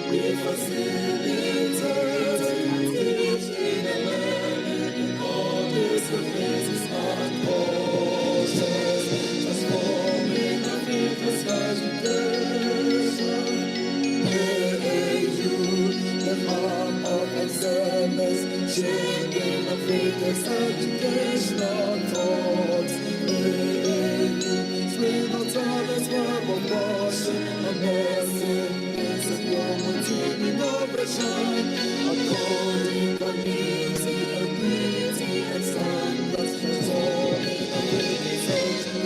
We facilitate teaching and learning in all disciplines and courses, transforming our people's education. AAU, the hub of excellence, shaping our people's educational thoughts. AAU, swing our talents, verbal passion, amazing. Innovation, according to beauty and beauty and standards, transforming our people's education.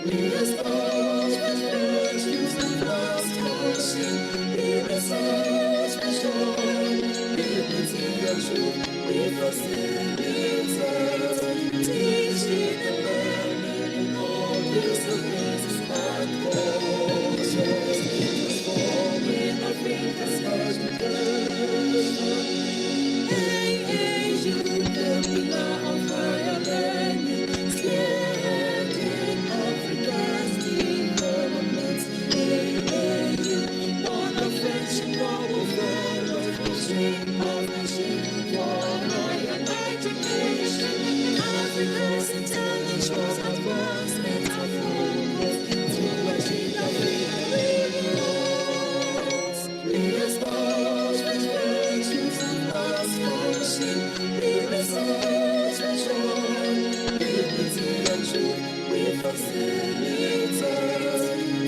We establish virtues and fast scholarship. We research for joy, dignity and truth. We facilitate teaching and learning in all disciplines and courses. AAU, the pillar of higher learning, spearheading Africa's development. AAU, one of friendship, noble fellows, pushing partnership for higher education. Africa's intellectual advancement are focused to achieve the freedom. We establish virtues and fast scholarship. We research and joy, dignity and truth. We facilitate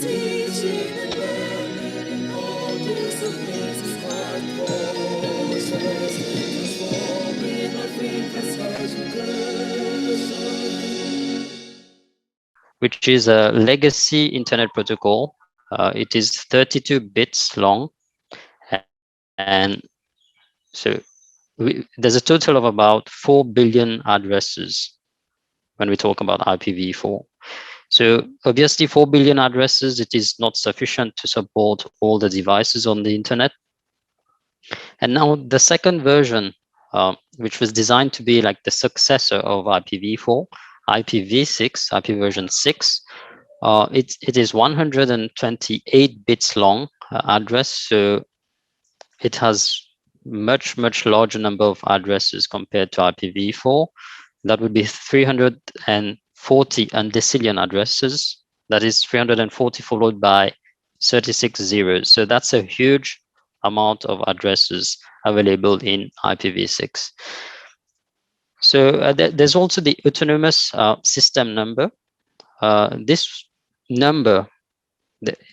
teaching and learning in all disciplines and courses, transforming Africa's education. Which is a legacy internet protocol. It is 32 bits long, and so there's a total of about 4 billion addresses when we talk about IPv4. So obviously 4 billion addresses, it is not sufficient to support all the devices on the internet. And now the second version, which was designed to be like the successor of IPv4, IPv6, IP version 6, it is 128 bits long address. So it has much larger number of addresses compared to IPv4. That would be 340 undecillion addresses. That is 340 followed by 36 zeros. So that's a huge amount of addresses available in IPv6. So there's also the autonomous system number. This number,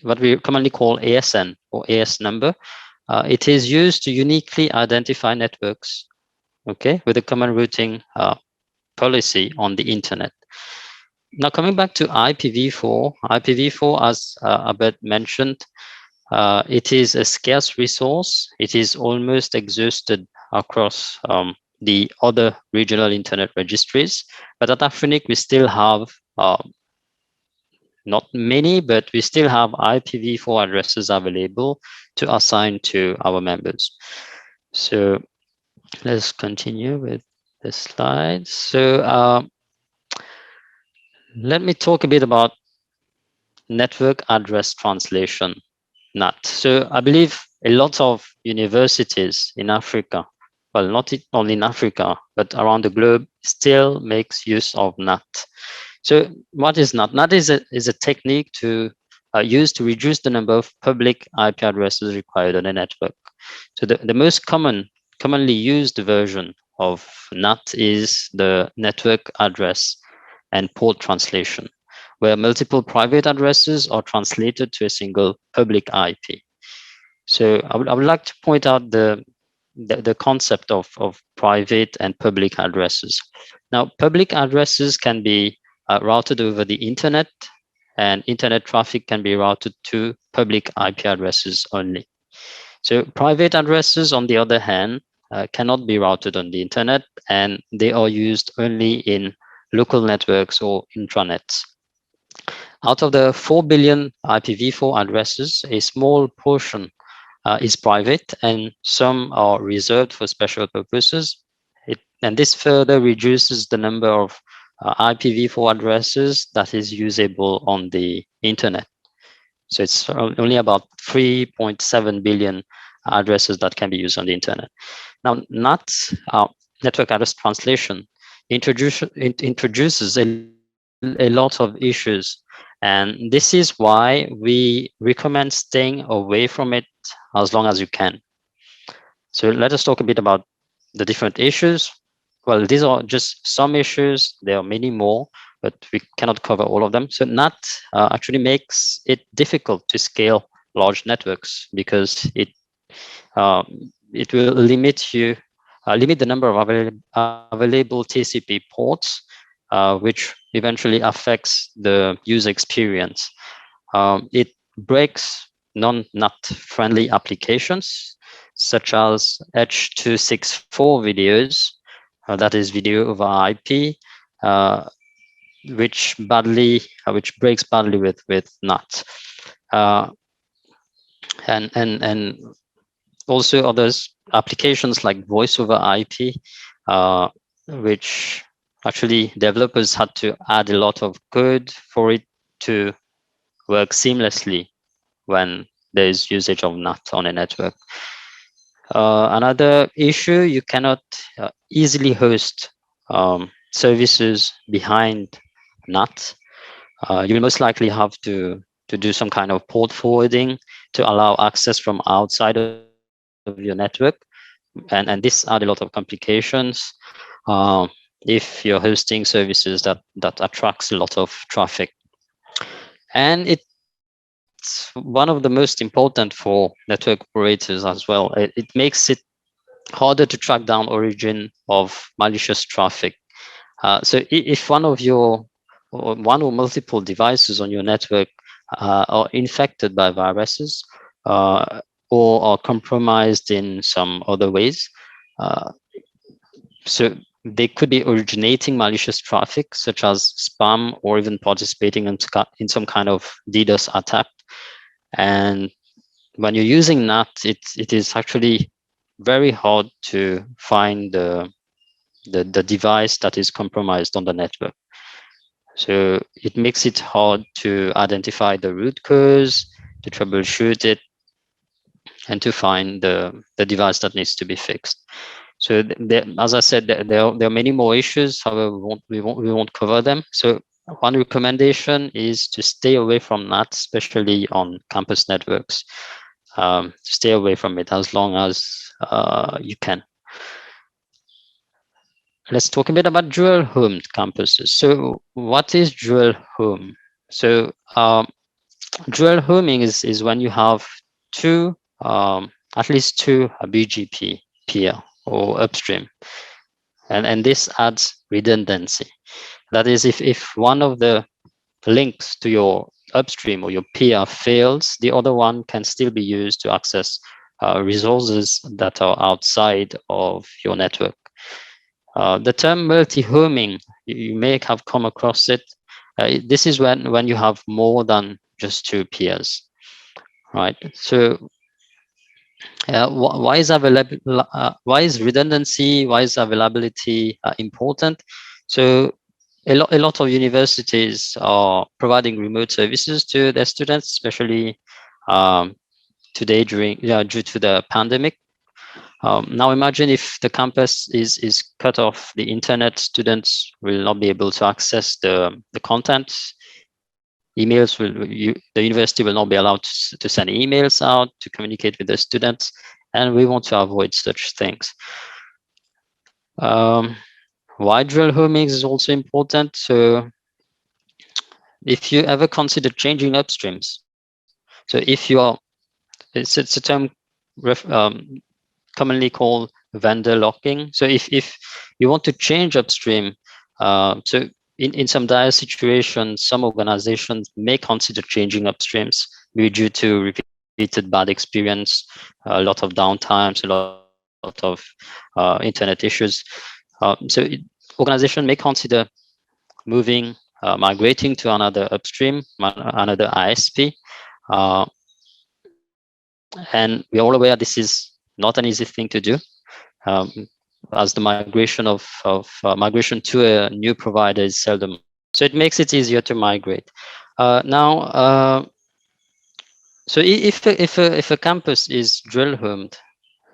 what we commonly call ASN or AS number, it is used to uniquely identify networks, okay, with a common routing policy on the internet. Now coming back to IPv4, as Abed mentioned, it is a scarce resource. It is almost exhausted across the other regional internet registries, but at AFRINIC we still have not many, but we still have IPv4 addresses available to assign to our members. So let's continue with the slides. So let me talk a bit about network address translation, NAT. So I believe a lot of universities in Africa, well, not only in Africa, but around the globe, still makes use of NAT. So what is NAT? NAT is a technique to use to reduce the number of public IP addresses required on a network. So the most commonly used version of NAT is the network address and port translation, where multiple private addresses are translated to a single public IP. So I would like to point out the concept of private and public addresses. Now, public addresses can be routed over the internet, and internet traffic can be routed to public IP addresses only. So private addresses, on the other hand, cannot be routed on the internet, and they are used only in local networks or intranets. Out of the 4 billion IPv4 addresses, a small portion is private, and some are reserved for special purposes. And this further reduces the number of IPv4 addresses that is usable on the internet. So it's only about 3.7 billion addresses that can be used on the internet. Now, NAT, network address translation, introduces a lot of issues. And this is why we recommend staying away from it as long as you can. So let us talk a bit about the different issues. Well, these are just some issues. There are many more, but we cannot cover all of them. So NAT actually makes it difficult to scale large networks because uh, it will limit the number of available TCP ports, which eventually affects the user experience. It breaks non-NAT friendly applications such as H.264 videos, that is video over IP, which breaks badly with NAT, and also others applications like voice over IP, which actually developers had to add a lot of code for it to work seamlessly when there is usage of NAT on a network. Another issue, you cannot easily host services behind NAT. You will most likely have to do some kind of port forwarding to allow access from outside of your network. And this add a lot of complications if you're hosting services that attracts a lot of traffic. And it's one of the most important for network operators as well. It makes it harder to track down origin of malicious traffic. So if one of your or one or multiple devices on your network are infected by viruses or are compromised in some other ways, uh, so they could be originating malicious traffic, such as spam, or even participating in some kind of DDoS attack. And when you're using NAT, it is actually very hard to find the device that is compromised on the network. So it makes it hard to identify the root cause, to troubleshoot it, and to find the device that needs to be fixed. So as I said, there are many more issues. However, we won't cover them. So one recommendation is to stay away from NAT, especially on campus networks. Stay away from it as long as you can. Let's talk a bit about dual home campuses. So what is dual home? So dual homing is when you have two, at least two BGP peer or upstream. And this adds redundancy. That is, if one of the links to your upstream or your peer fails, the other one can still be used to access resources that are outside of your network. The term multi-homing, you may have come across it. This is when you have more than just two peers, right? So why is why is redundancy, why is availability important? So a lot of universities are providing remote services to their students, especially today due to the pandemic. Now imagine if the campus is cut off the internet, students will not be able to access the content. The university will not be allowed to send emails out to communicate with the students, and we want to avoid such things. Why dual homing is also important. So if you ever consider changing upstreams, so if you are, it's a term commonly called vendor locking. So if you want to change upstream, so in some dire situations, some organizations may consider changing upstreams, maybe due to repeated bad experience, a lot of downtimes, a lot of internet issues. Organization may consider moving, migrating to another upstream, another ISP. And we are all aware this is not an easy thing to do, as the migration to a new provider is seldom. So it makes it easier to migrate. Now, So if a campus is drill homed,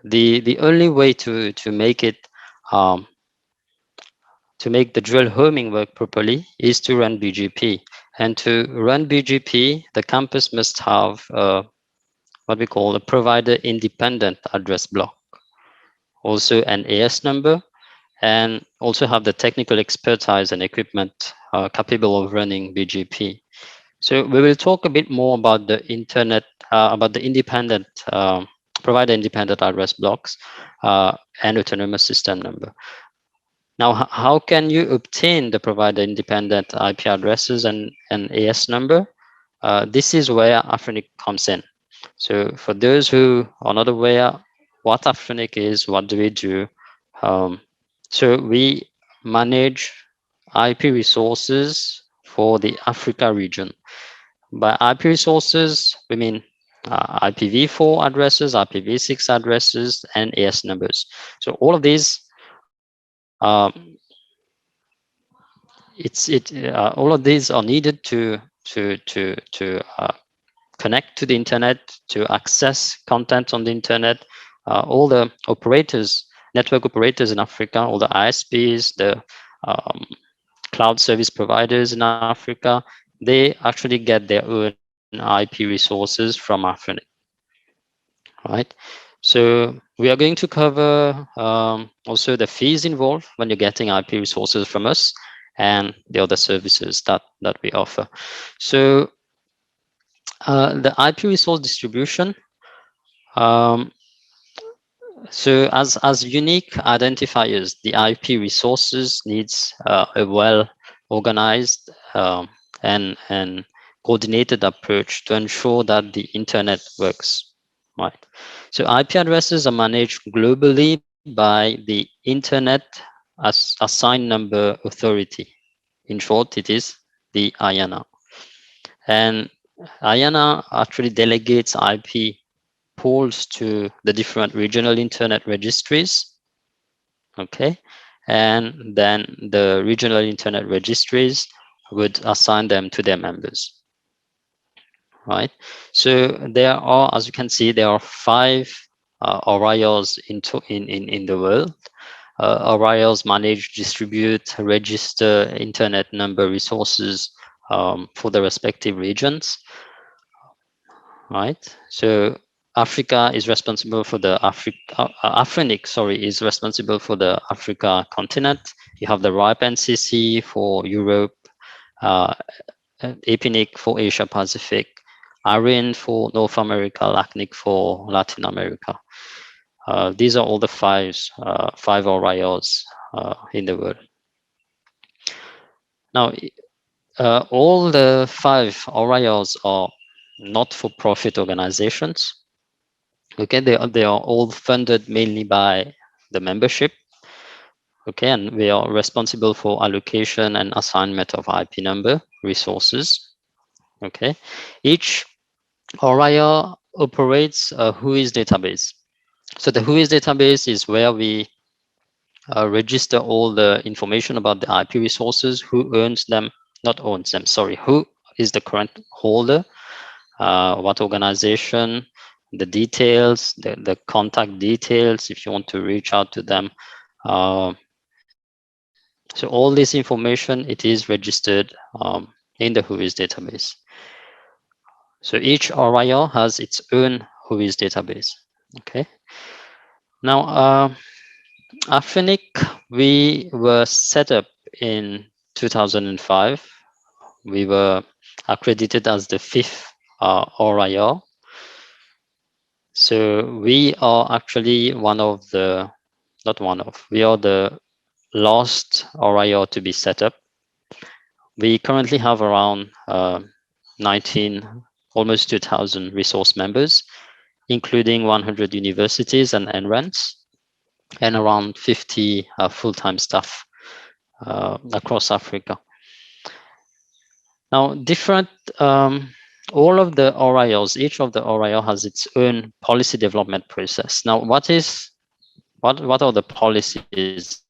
the only way to make it um, to make the drill homing work properly is to run BGP. And to run BGP, the campus must have what we call a provider independent address block, also an AS number, and also have the technical expertise and equipment capable of running BGP. So we will talk a bit more about the internet, about the independent provider independent address blocks and autonomous system number. Now, how can you obtain the provider independent IP addresses and AS number? This is where AFRINIC comes in. So for those who are not aware what AFRINIC is, what do we do? Um, so we manage IP resources for the Africa region. By IP resources, we mean IPv4 addresses, IPv6 addresses, and AS numbers. So all of these, all of these are needed to connect to the internet, to access content on the internet. All the operators, network operators in Africa, all the ISPs, the um, cloud service providers in Africa, they actually get their own IP resources from AFRINIC, right? So we are going to cover also the fees involved when you're getting IP resources from us and the other services that we offer. So the IP resource distribution. Um, so as unique identifiers, the IP resources needs a well organized and coordinated approach to ensure that the internet works, right? So IP addresses are managed globally by the Internet as Assigned Number Authority. In short, it is the IANA. And IANA actually delegates IP pools to the different regional internet registries, okay? And then the regional internet registries would assign them to their members, right? So there are, as you can see, there are 5 ORIOs in the world. ORIOs manage, distribute, register internet number resources for the respective regions, right? So Africa is responsible for the AFRINIC, sorry, is responsible for the Africa continent. You have the RIPE NCC for Europe, uh, APNIC for Asia Pacific, ARIN for North America, LACNIC for Latin America. These are all the 5 ORIOs in the world. Now, all the 5 ORIOs are not-for-profit organizations. Okay, they are all funded mainly by the membership. Okay, and we are responsible for allocation and assignment of IP number resources. Okay, each ORIO operates a WHOIS database. So the WHOIS database is where we register all the information about the IP resources, who owns them, not owns them, sorry, who is the current holder, what organization, the details, the contact details, if you want to reach out to them. So all this information, it is registered in the WHOIS database. So each ORIO has its own WHOIS database. Okay. Now, AFRINIC, we were set up in 2005. We were accredited as the 5th ORIO. So we are actually we are the last ORIO to be set up. We currently have around 19, almost 2,000 resource members, including 100 universities and NRENs, and around 50 full-time staff across Africa. Now, all of the ORIOs, each of the ORIO has its own policy development process. Now, what are the policies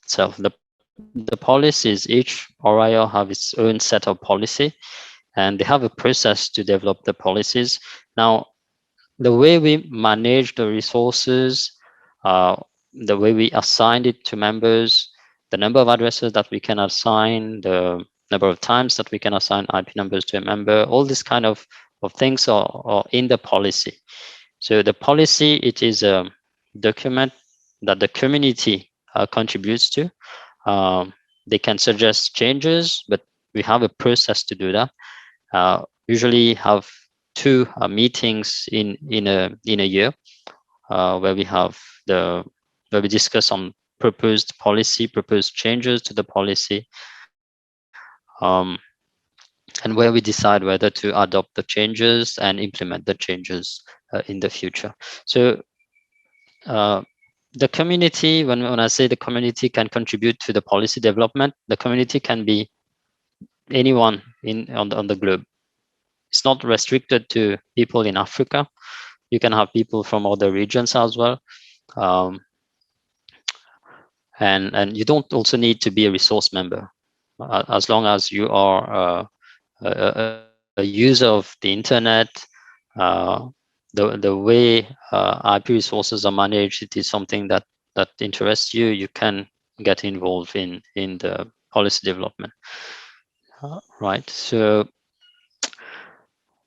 itself? The policies, each ORIO have its own set of policy, and they have a process to develop the policies. Now, the way we manage the resources, uh, the way we assigned it to members, the number of addresses that we can assign, the number of times that we can assign IP numbers to a member, all this kind of things are in the policy. So the policy, it is a document that the community contributes to. They can suggest changes, but we have a process to do that. Usually have two meetings in a year where we have where we discuss on proposed policy, proposed changes to the policy, um, and where we decide whether to adopt the changes and implement the changes in the future. So uh, the community, when I say the community can contribute to the policy development, the community can be anyone on the globe. It's not restricted to people in Africa. You can have people from other regions as well. Um, and you don't also need to be a resource member, as long as you are a user of the internet. uh, the way IP resources are managed, it is something that interests you. You can get involved in the policy development, right? So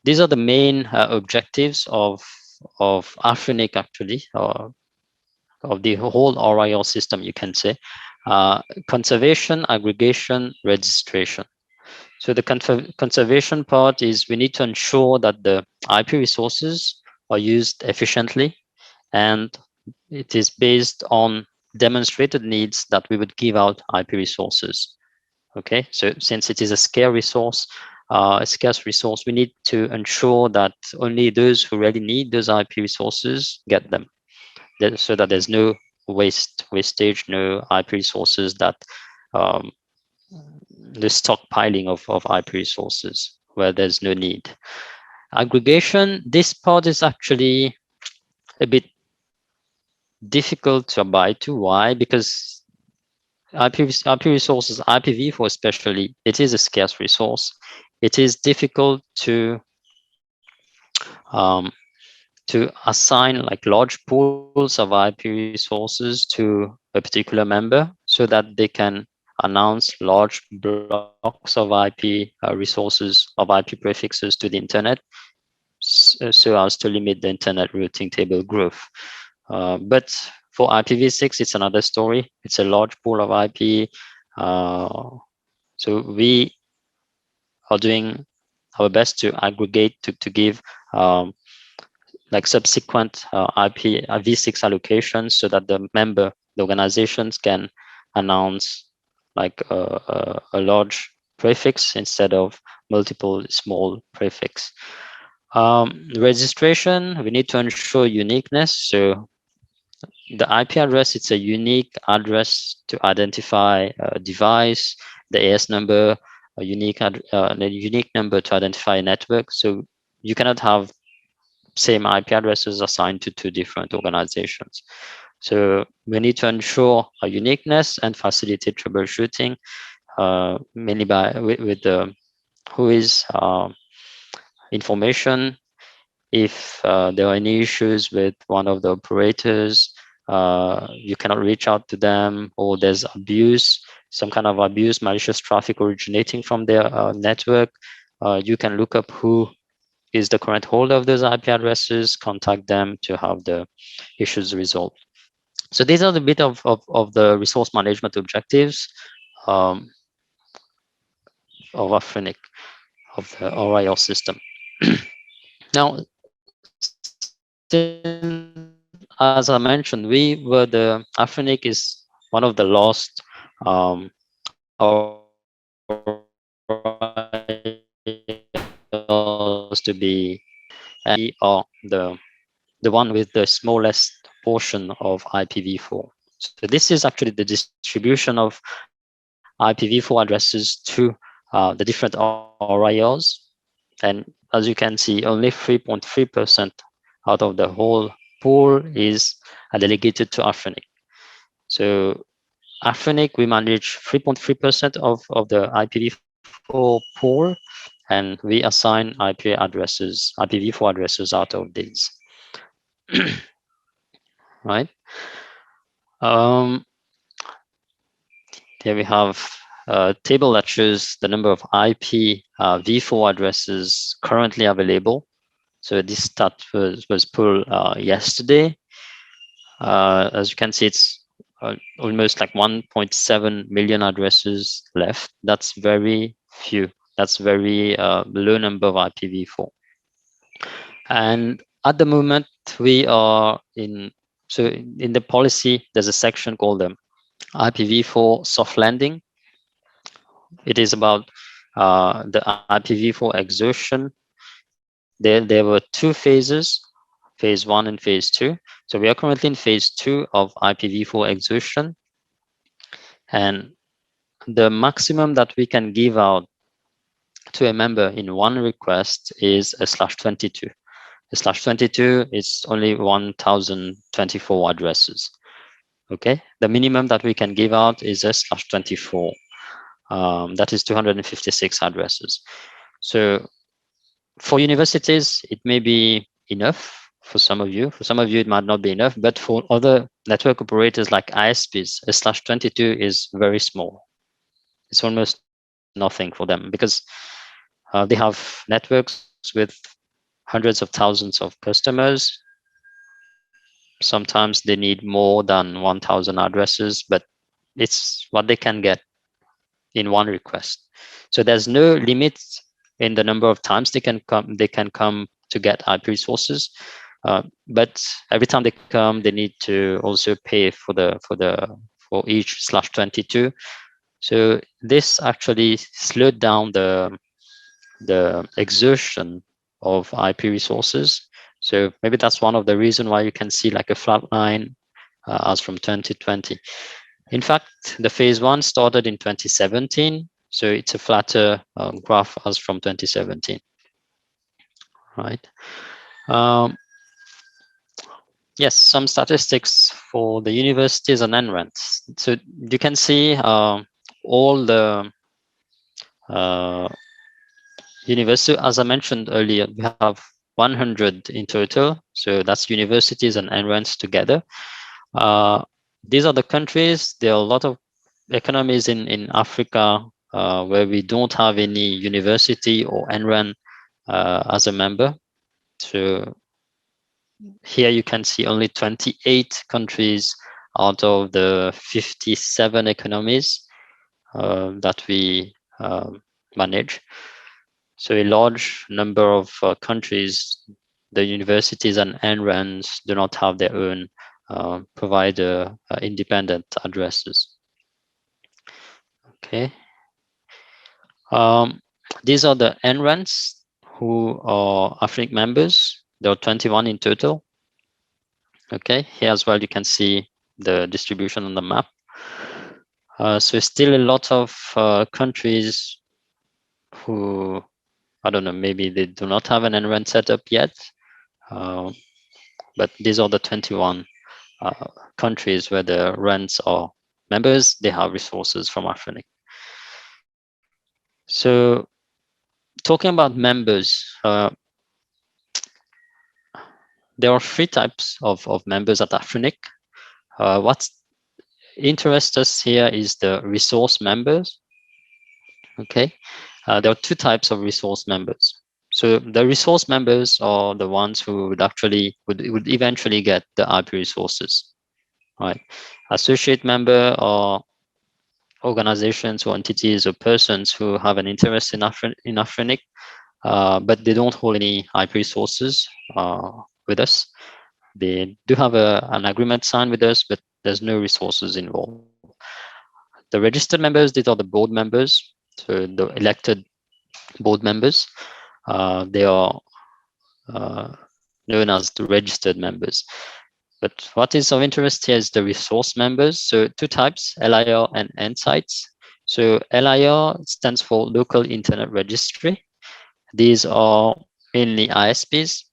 these are the main objectives of AFRINIC, actually, or of the whole RIL system, you can say. Conservation, aggregation, registration. So the conservation part is we need to ensure that the IP resources are used efficiently, and it is based on demonstrated needs that we would give out IP resources. Okay, so since it is a scarce resource, we need to ensure that only those who really need those IP resources get them, so that there's no wastage, no IP resources that um, the stockpiling of IP resources where there's no need. Aggregation, this part is actually a bit difficult to abide to. Why? Because IP resources, IPv4 especially, it is a scarce resource. It is difficult um, to assign like large pools of IP resources to a particular member so that they can announce large blocks of IP resources, of IP prefixes to the internet, so as to limit the internet routing table growth. But for IPv6, it's another story. It's a large pool of IP. So we are doing our best to aggregate, to give like subsequent IP v6 allocations, so that the organizations can announce like a large prefix instead of multiple small prefix. Registration, we need to ensure uniqueness. So the IP address, it's a unique address to identify a device, the AS number, a unique number to identify a network. So you cannot have same IP addresses assigned to two different organizations. So we need to ensure a uniqueness and facilitate troubleshooting, mainly with the WHOIS information. If there are any issues with one of the operators, you cannot reach out to them, or there's abuse, some kind of abuse, malicious traffic originating from their network, you can look up who is the current holder of those IP addresses, contact them to have the issues resolved. So these are the bit of the resource management objectives of AFRINIC, of the RIL system. Now, as I mentioned, AFRINIC is one of the last RILs to be, and we are the one with the smallest portion of IPv4. So this is actually the distribution of IPv4 addresses to the different RILs. And as you can see, only 3.3% out of the whole pool is delegated to AFRINIC. So AFRINIC, we manage 3.3% of the IPv4 pool, and we assign IP addresses, IPv4 addresses out of these. Right? Here we have a table that shows the number of IPv4 addresses currently available. So this stat was pulled yesterday. As you can see, it's almost like 1.7 million addresses left. That's very few. That's very low number of IPv4. And at the moment, we are so in the policy, there's a section called IPv4 soft landing. It is about the IPv4 exertion. There were two phases, phase 1 and phase 2. So we are currently in phase 2 of IPv4 exertion. And the maximum that we can give out to a member in one request is a /22. A /22 is only 1024 addresses. Okay, the minimum that we can give out is a /24. That is 256 addresses. So for universities, it may be enough for some of you. For some of you, it might not be enough, but for other network operators like ISPs, a /22 is very small. It's almost nothing for them because they have networks with hundreds of thousands of customers. Sometimes they need more than 1,000 addresses, but it's what they can get in one request. So there's no limit in the number of times they can come to get IP resources. But every time they come, they need to also pay for each /22. So this actually slowed down the exertion of IP resources. So maybe that's one of the reasons why you can see like a flat line as from 2020. In fact, the phase 1 started in 2017, so it's a flatter graph as from 2017. Right. Yes, some statistics for the universities and NRENs. So you can see all the universities, as I mentioned earlier, we have 100 in total. So that's universities and NRENs together. These are the countries. There are a lot of economies in Africa where we don't have any university or NREN as a member. So here you can see only 28 countries out of the 57 economies that we manage. So a large number of countries, the universities and NRENs do not have their own provider independent addresses. Okay. These are the NRENs who are AFRINIC members. There are 21 in total. Okay, here as well you can see the distribution on the map. So still a lot of countries who, I don't know, maybe they do not have an NREN setup yet, but these are the 21 countries where the RENs are members. They have resources from AFRINIC. So talking about members, there are 3 types of members at AFRINIC. What interests us here is the resource members. Okay, there are 2 types of resource members. So the resource members are the ones who would eventually get the IP resources. Right, associate member are organizations or entities or persons who have an interest in AFRINIC, but they don't hold any IP resources with us. They do have an agreement signed with us, but there's no resources involved. The registered members, these are the board members, so the elected board members. They are known as the registered members. But what is of interest here is the resource members. So 2 types, LIR and N-sites. So LIR stands for Local Internet Registry. These are mainly ISPs,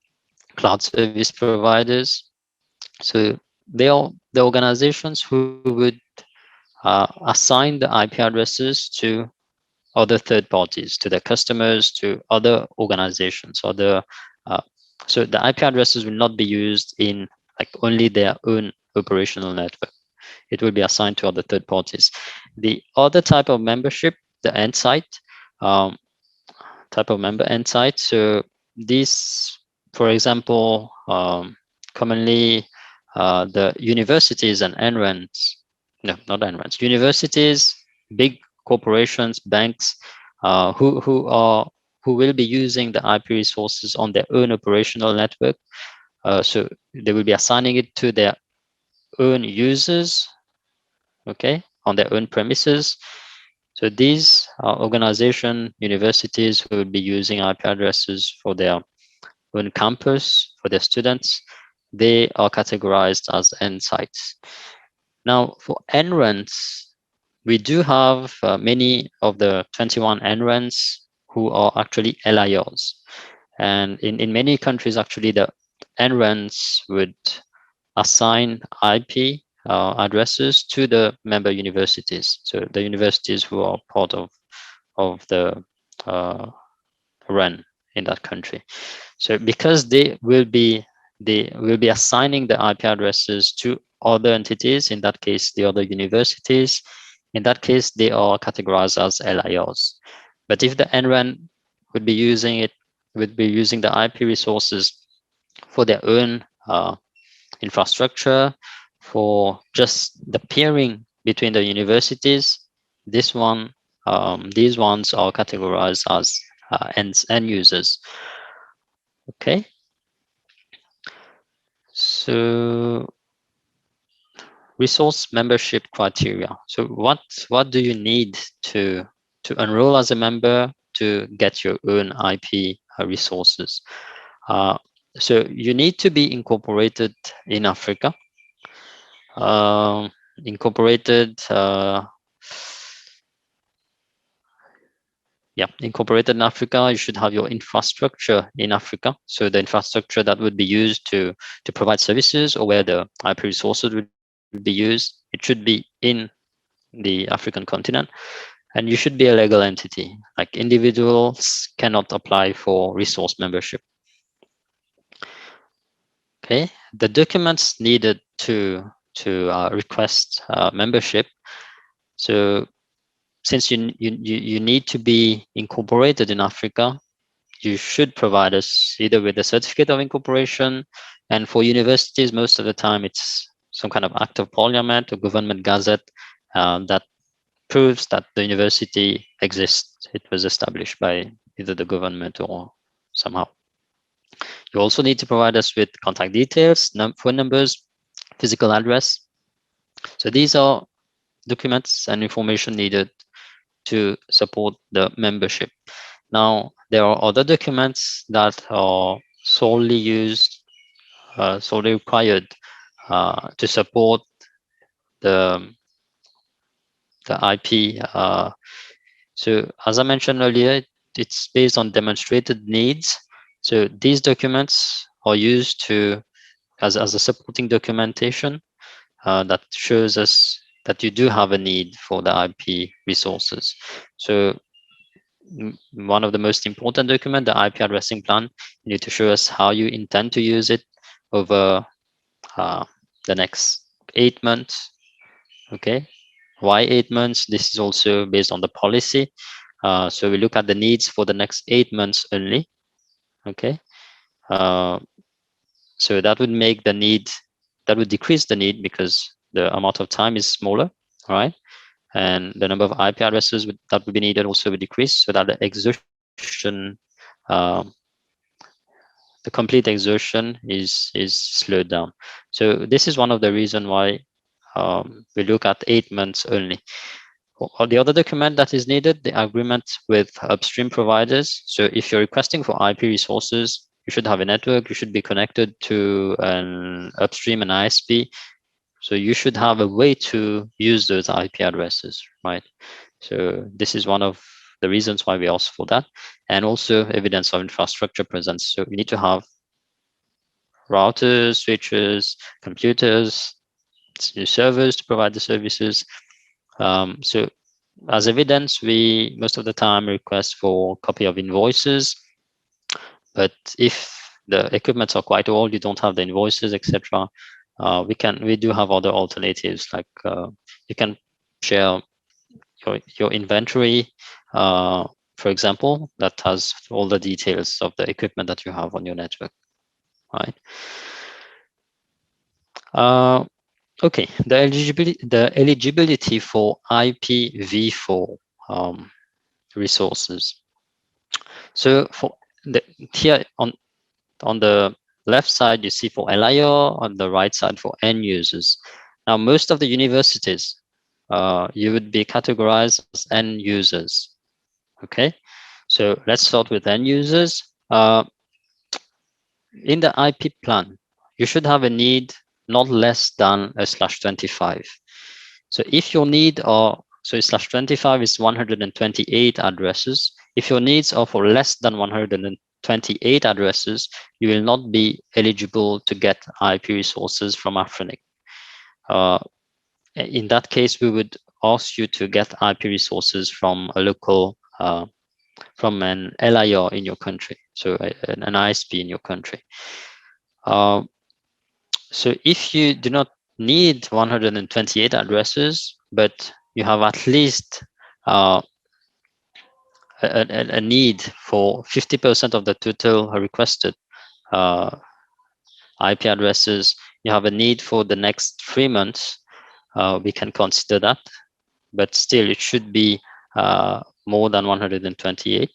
cloud service providers. So they are the organizations who would assign the IP addresses to other third parties, to their customers, to other organizations, other. So the IP addresses will not be used in like only their own operational network. It will be assigned to other third parties. The other type of membership, the end site, type of member end site. So this, for example, commonly the universities and NRENs, no, not NRENs, universities, big corporations, banks, who will be using the IP resources on their own operational network. So they will be assigning it to their own users, okay, on their own premises. So these organization, universities who will be using IP addresses for their own campus, for their students, they are categorized as end sites. Now, for NRENs, we do have many of the 21 NRENs who are actually LIRs. And in many countries, actually, the NRENs would assign IP addresses to the member universities. So the universities who are part of the REN in that country. So because they will be assigning the IP addresses to other entities, in that case, the other universities, in that case, they are categorized as LIRs. But if the NREN would be using the IP resources for their own infrastructure, for just the peering between the universities, these ones are categorized as end users. Okay. So resource membership criteria. So what do you need to enroll as a member to get your own IP resources? So you need to be incorporated in Africa. Incorporated incorporated in Africa. You should have your infrastructure in Africa. So the infrastructure that would be used to provide services, or where the IP resources would be used, it should be in the African continent. And you should be a legal entity. Like, individuals cannot apply for resource membership. Okay, the documents needed to request membership. So since you need to be incorporated in Africa, you should provide us either with a certificate of incorporation, and for universities, most of the time it's some kind of act of parliament or government gazette that proves that the university exists. It was established by either the government or somehow. You also need to provide us with contact details, phone numbers, physical address. So these are documents and information needed to support the membership. Now, there are other documents that are solely required to support the IP. So as I mentioned earlier, it's based on demonstrated needs. So these documents are used as a supporting documentation that shows us that you do have a need for the IP resources. So one of the most important documents, the IP addressing plan, you need to show us how you intend to use it over the next 8 months. Okay, why 8 months? This is also based on the policy. So we look at the needs for the next 8 months only. Okay, so that would make the need, that would decrease the need because the amount of time is smaller, all right? And the number of IP addresses that would be needed also would decrease, so that the exertion, the complete exertion is slowed down. So this is one of the reasons why we look at 8 months only. Or the other document that is needed, the agreement with upstream providers. So if you're requesting for IP resources, you should have a network, you should be connected to an upstream, an ISP. So you should have a way to use those IP addresses, right? So this is one of the reasons why we ask for that. And also evidence of infrastructure presence. So we need to have routers, switches, computers, servers to provide the services. So as evidence, we most of the time request for copy of invoices. But if the equipments are quite old, you don't have the invoices, etc. We do have other alternatives, like you can share your inventory, for example, that has all the details of the equipment that you have on your network, right? Okay, the eligibility for IPv4 resources. So for the here on the left side, you see for LIO, on the right side for end users. Now, most of the universities, you would be categorized as end users. Okay, so let's start with end users. In the IP plan, you should have a need not less than a /25. So if your need are, so /25 is 128 addresses. If your needs are for less than 128 addresses, you will not be eligible to get IP resources from AFRINIC. In that case, we would ask you to get IP resources from a local, from an LIR in your country, so an ISP in your country. So if you do not need 128 addresses, but you have at least a need for 50% of the total requested IP addresses, you have a need for the next 3 months, we can consider that, but still it should be more than 128.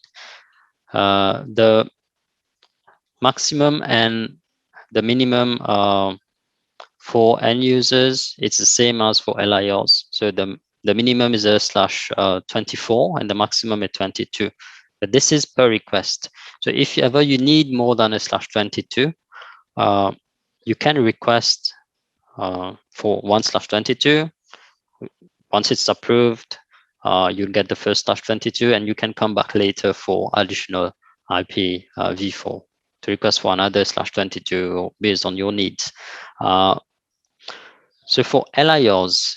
The maximum and the minimum for end users, it's the same as for LIRs. So the minimum is a /24 and the maximum is 22. But this is per request. So if ever you need more than a /22, you can request for 1/22. Once it's approved, you'll get the first /22, and you can come back later for additional IPv4 to request for another /22 based on your needs. So for LIRs,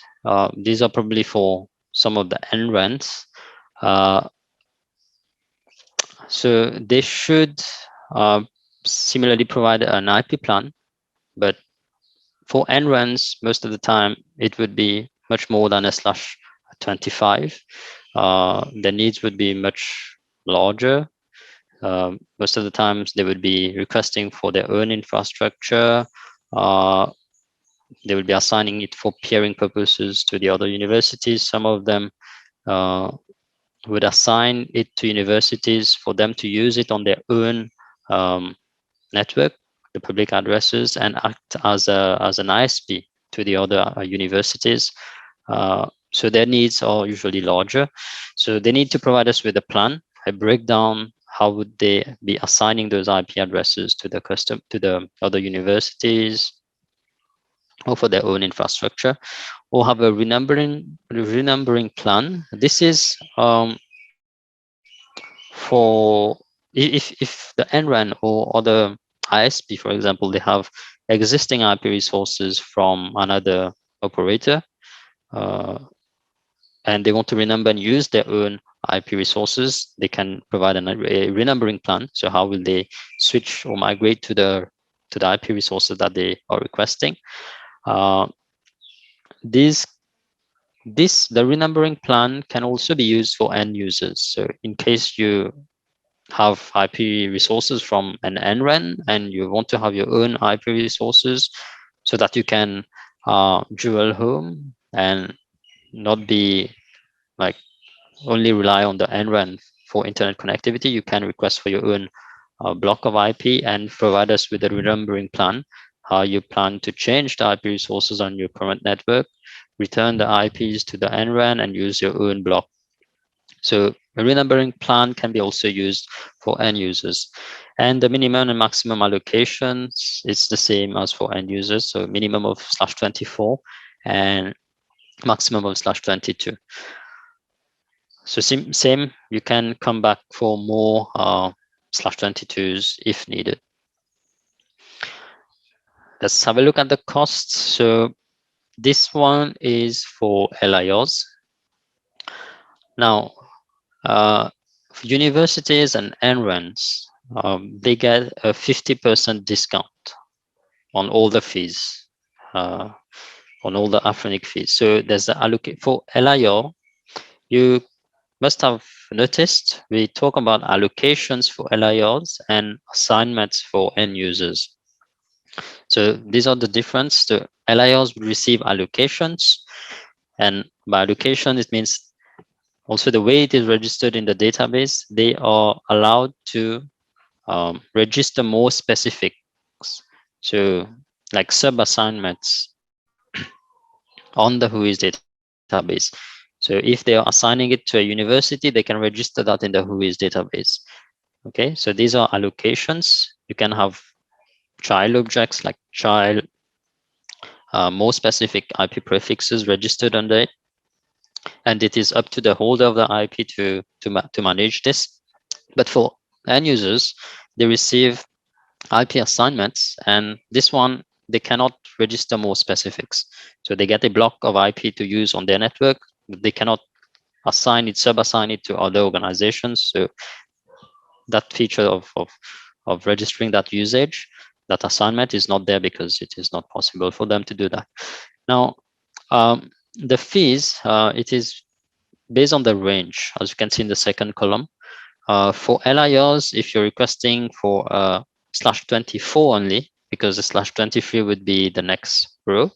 these are probably for some of the NRANs. So they should similarly provide an IP plan, but for NRANs, most of the time it would be much more than a /25. The needs would be much larger. Most of the times they would be requesting for their own infrastructure. They will be assigning it for peering purposes to the other universities. Some of them would assign it to universities for them to use it on their own network, the public addresses, and act as an ISP to the other universities. So their needs are usually larger. So they need to provide us with a plan, a breakdown. How would they be assigning those IP addresses to the other universities, or for their own infrastructure, or have a renumbering plan. This is for if the NRAN or other ISP, for example, they have existing IP resources from another operator, and they want to renumber and use their own IP resources, they can provide a renumbering plan. So how will they switch or migrate to the IP resources that they are requesting? The renumbering plan can also be used for end users. So in case you have IP resources from an NRAN and you want to have your own IP resources so that you can dual home and not be like only rely on the NRAN for internet connectivity, you can request for your own block of IP and provide us with a renumbering plan, how you plan to change the IP resources on your current network, return the IPs to the NRAN, and use your own block. So a renumbering plan can be also used for end users. And the minimum and maximum allocations is the same as for end users. So minimum of /24 and maximum of /22. So same, you can come back for more /22s if needed. Let's have a look at the costs. So this one is for LIRs. Now, universities and NRENs, they get a 50% discount on all the fees, on all the AFRINIC fees. So there's the allocate for LIO. You must have noticed we talk about allocations for LIOs and assignments for end users. So these are the difference. The LIOs will receive allocations, and by allocation it means also the way it is registered in the database. They are allowed to register more specifics. So like sub assignments on the WHOIS database. So if they are assigning it to a university, they can register that in the WHOIS database. Okay, so these are allocations. You can have child objects like child, more specific IP prefixes registered under it, and it is up to the holder of the IP to manage this. But for end users, they receive IP assignments, and this one they cannot register more specifics. So they get a block of IP to use on their network. They cannot assign it, sub-assign it to other organizations. So that feature of registering that usage, that assignment is not there because it is not possible for them to do that. Now, the fees, it is based on the range, as you can see in the second column. For LIOs, if you're requesting for /24 only, because the /23 would be the next row.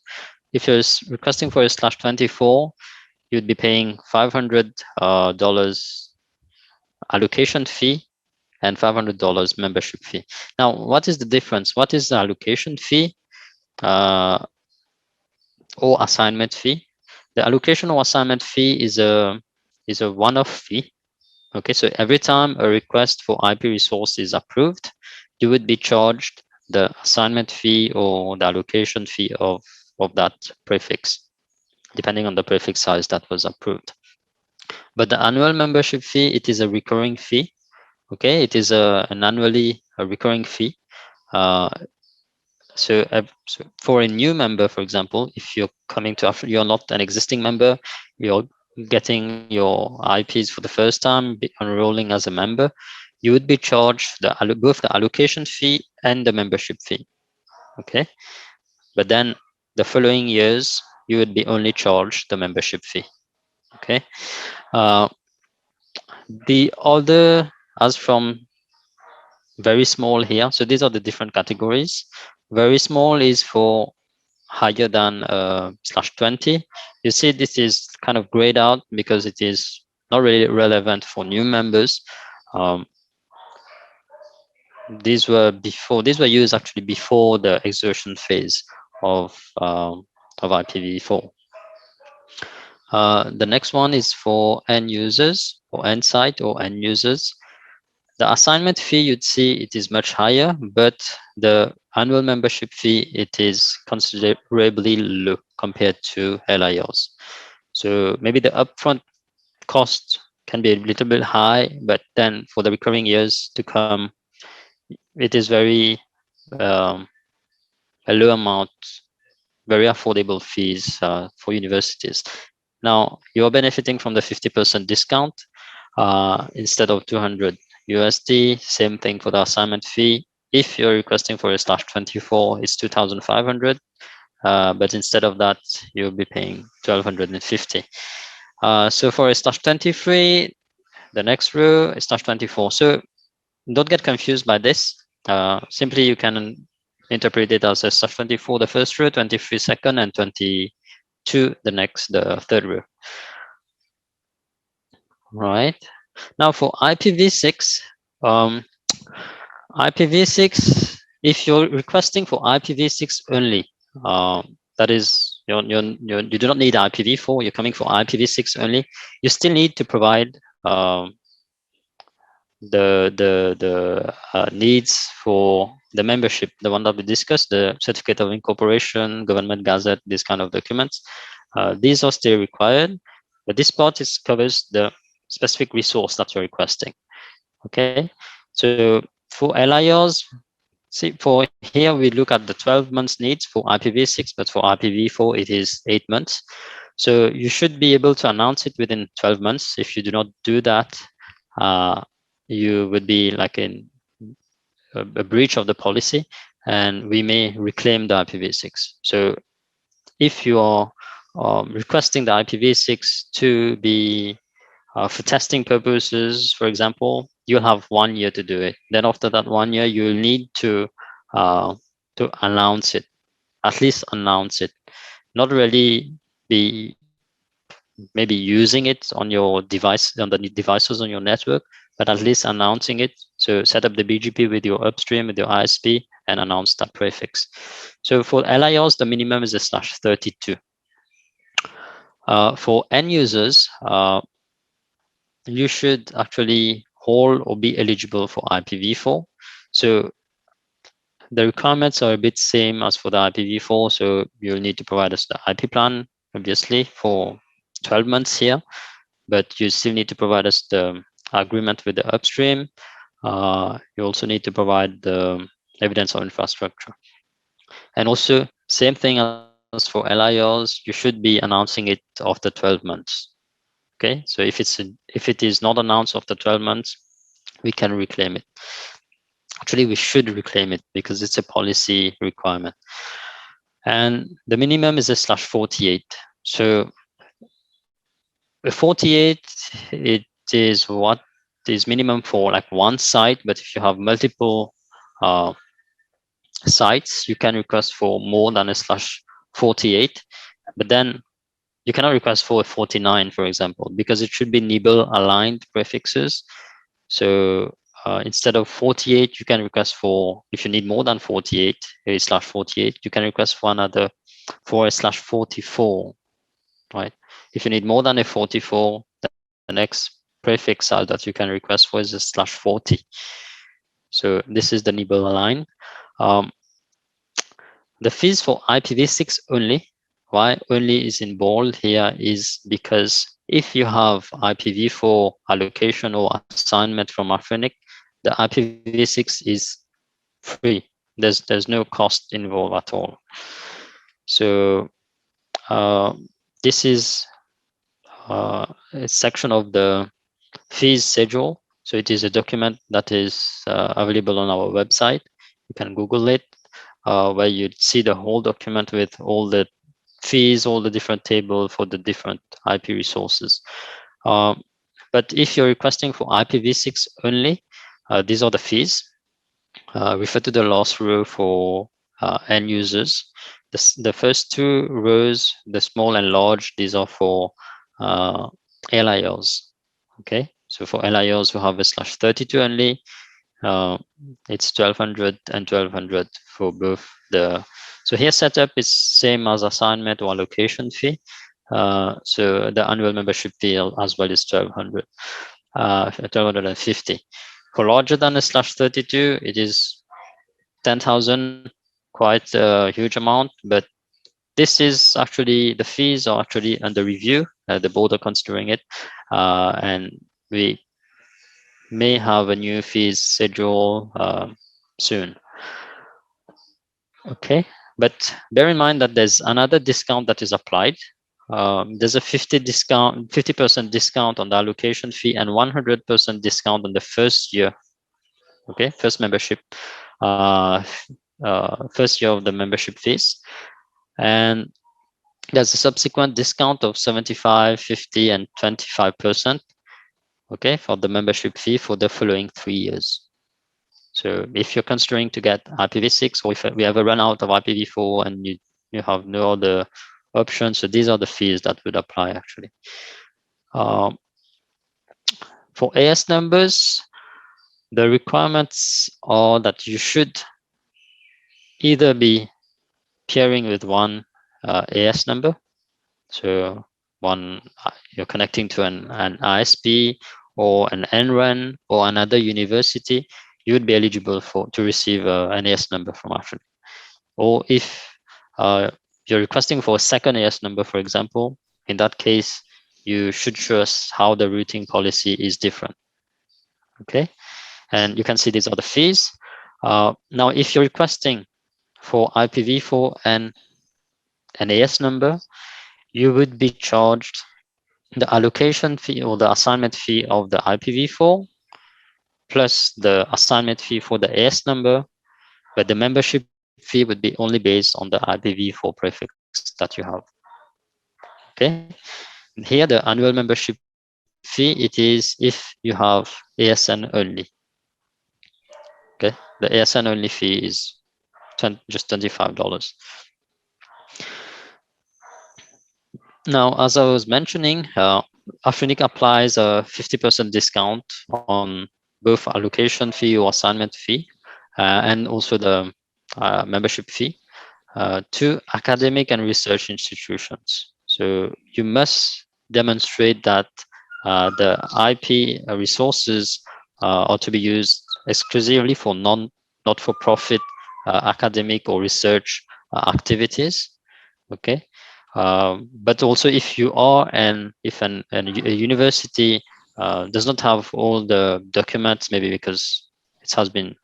If you're requesting for a /24, you'd be paying $500 allocation fee and $500 membership fee. Now, what is the difference? What is the allocation fee or assignment fee? The allocation or assignment fee is a one-off fee. Okay, so every time a request for IP resource is approved, you would be charged the assignment fee or the allocation fee of that prefix, depending on the prefix size that was approved. But the annual membership fee, it is a recurring fee. Okay, it is an annually a recurring fee. So for a new member, for example, if you're coming to Africa, you're not an existing member, you're getting your IPs for the first time, enrolling as a member, you would be charged both the allocation fee and the membership fee. Okay, but then the following years, you would be only charged the membership fee. Okay, the other, as from very small here, so these are the different categories. Very small is for higher than /20. You see, this is kind of grayed out because it is not really relevant for new members. These were used actually before the exertion phase of IPv4. The next one is for end users, or end site, or end users. The assignment fee, you'd see it is much higher, but the annual membership fee, it is considerably low compared to LIOs. So maybe the upfront cost can be a little bit high, but then for the recurring years to come, it is very a low amount, very affordable fees for universities. Now, you're benefiting from the 50% discount instead of 200 USD. Same thing for the assignment fee. If you're requesting for a /24, it's 2,500. But instead of that, you'll be paying 1,250. So for a /23, the next row is /24. So don't get confused by this. Simply, you can interpret it as a /24 the first row, 23 second, and 22 the third row. Right. Now for IPv6, IPv6, if you're requesting for IPv6 only, that is, you do not need IPv4, you're coming for IPv6 only, you still need to provide the needs for the membership, the one that we discussed, the certificate of incorporation, government gazette, these kind of documents. These are still required, but this part covers the specific resource that you're requesting. Okay, so for LIOs, see, for here we look at the 12 months needs for IPv6, but for IPv4 it is 8 months. So you should be able to announce it within 12 months. If you do not do that, you would be like in a breach of the policy, and we may reclaim the IPv6. So if you are requesting the IPv6 to be for testing purposes, for example, you'll have 1 year to do it. Then after that 1 year, you'll need to announce it, at least announce it, not really be maybe using it on your device, on the devices on your network, but at least announcing it. So set up the BGP with your upstream, with your ISP, and announce that prefix. So for LIRs, the minimum is a /32. For end users, you should actually hold or be eligible for IPv4. So the requirements are a bit same as for the IPv4. So you'll need to provide us the IP plan, obviously, for 12 months here, but you still need to provide us the agreement with the upstream. You also need to provide the evidence of infrastructure. And also, same thing as for LIRs, you should be announcing it after 12 months. Okay, so if it is not announced after 12 months, we can reclaim it. Actually, we should reclaim it because it's a policy requirement. And the minimum is a /48. So 48, it is what is minimum for like one site, but if you have multiple sites, you can request for more than a /48, but then you cannot request for a 49, for example, because it should be nibble aligned prefixes. So instead of 48, you can request for, if you need more than 48, a /48, you can request for another, for a /44, right? If you need more than a 44, the next prefix that you can request for is a /40. So this is the nibble align. The fees for IPv6 only, why only is in bold here is because if you have IPv4 allocation or assignment from AFRINIC, the IPv6 is free. There's no cost involved at all. So this is a section of the fees schedule. So it is a document that is available on our website. You can Google it, where you'd see the whole document with all the fees, all the different tables for the different IP resources. But if you're requesting for IPv6 only, these are the fees. Refer to the last row for end users. The first two rows, the small and large, these are for LIRs. Okay, so for LIRs who have a /32 only, it's 1200 and 1200 for both the. So here setup is same as assignment or allocation fee. So the annual membership fee as well is 1200, 1250. For larger than a /32, it is 10,000, quite a huge amount, but this is actually, the fees are actually under review. The board are considering it, and we may have a new fees schedule soon. Okay, but bear in mind that there's another discount that is applied. There's a 50% discount on the allocation fee and 100% discount on the first year. Okay, first membership, first year of the membership fees, and there's a subsequent discount of 75, 50, and 25%. Okay, for the membership fee for the following 3 years. So if you're considering to get IPv6, or if we ever run out of IPv4 and you have no other options, so these are the fees that would apply actually. For AS numbers, the requirements are that you should either be pairing with one AS number, so one you're connecting to an ISP or an NRAN or another university, you would be eligible to receive an AS number from AFRINIC. Or if you're requesting for a second AS number, for example, in that case, you should show us how the routing policy is different. Okay, and you can see these are the fees. Now, if you're requesting for IPv4 and an AS number, you would be charged the allocation fee or the assignment fee of the IPv4 plus the assignment fee for the AS number, but the membership fee would be only based on the IPv4 prefix that you have. Okay. Here, the annual membership fee, it is if you have ASN only. Okay. The ASN only fee is just $25. Now, as I was mentioning, AFRINIC applies a 50% discount on both allocation fee or assignment fee and also the membership fee to academic and research institutions. So you must demonstrate that the IP resources are to be used exclusively for not-for-profit academic or research activities. Okay. But also if you are if a university does not have all the documents, maybe because it has been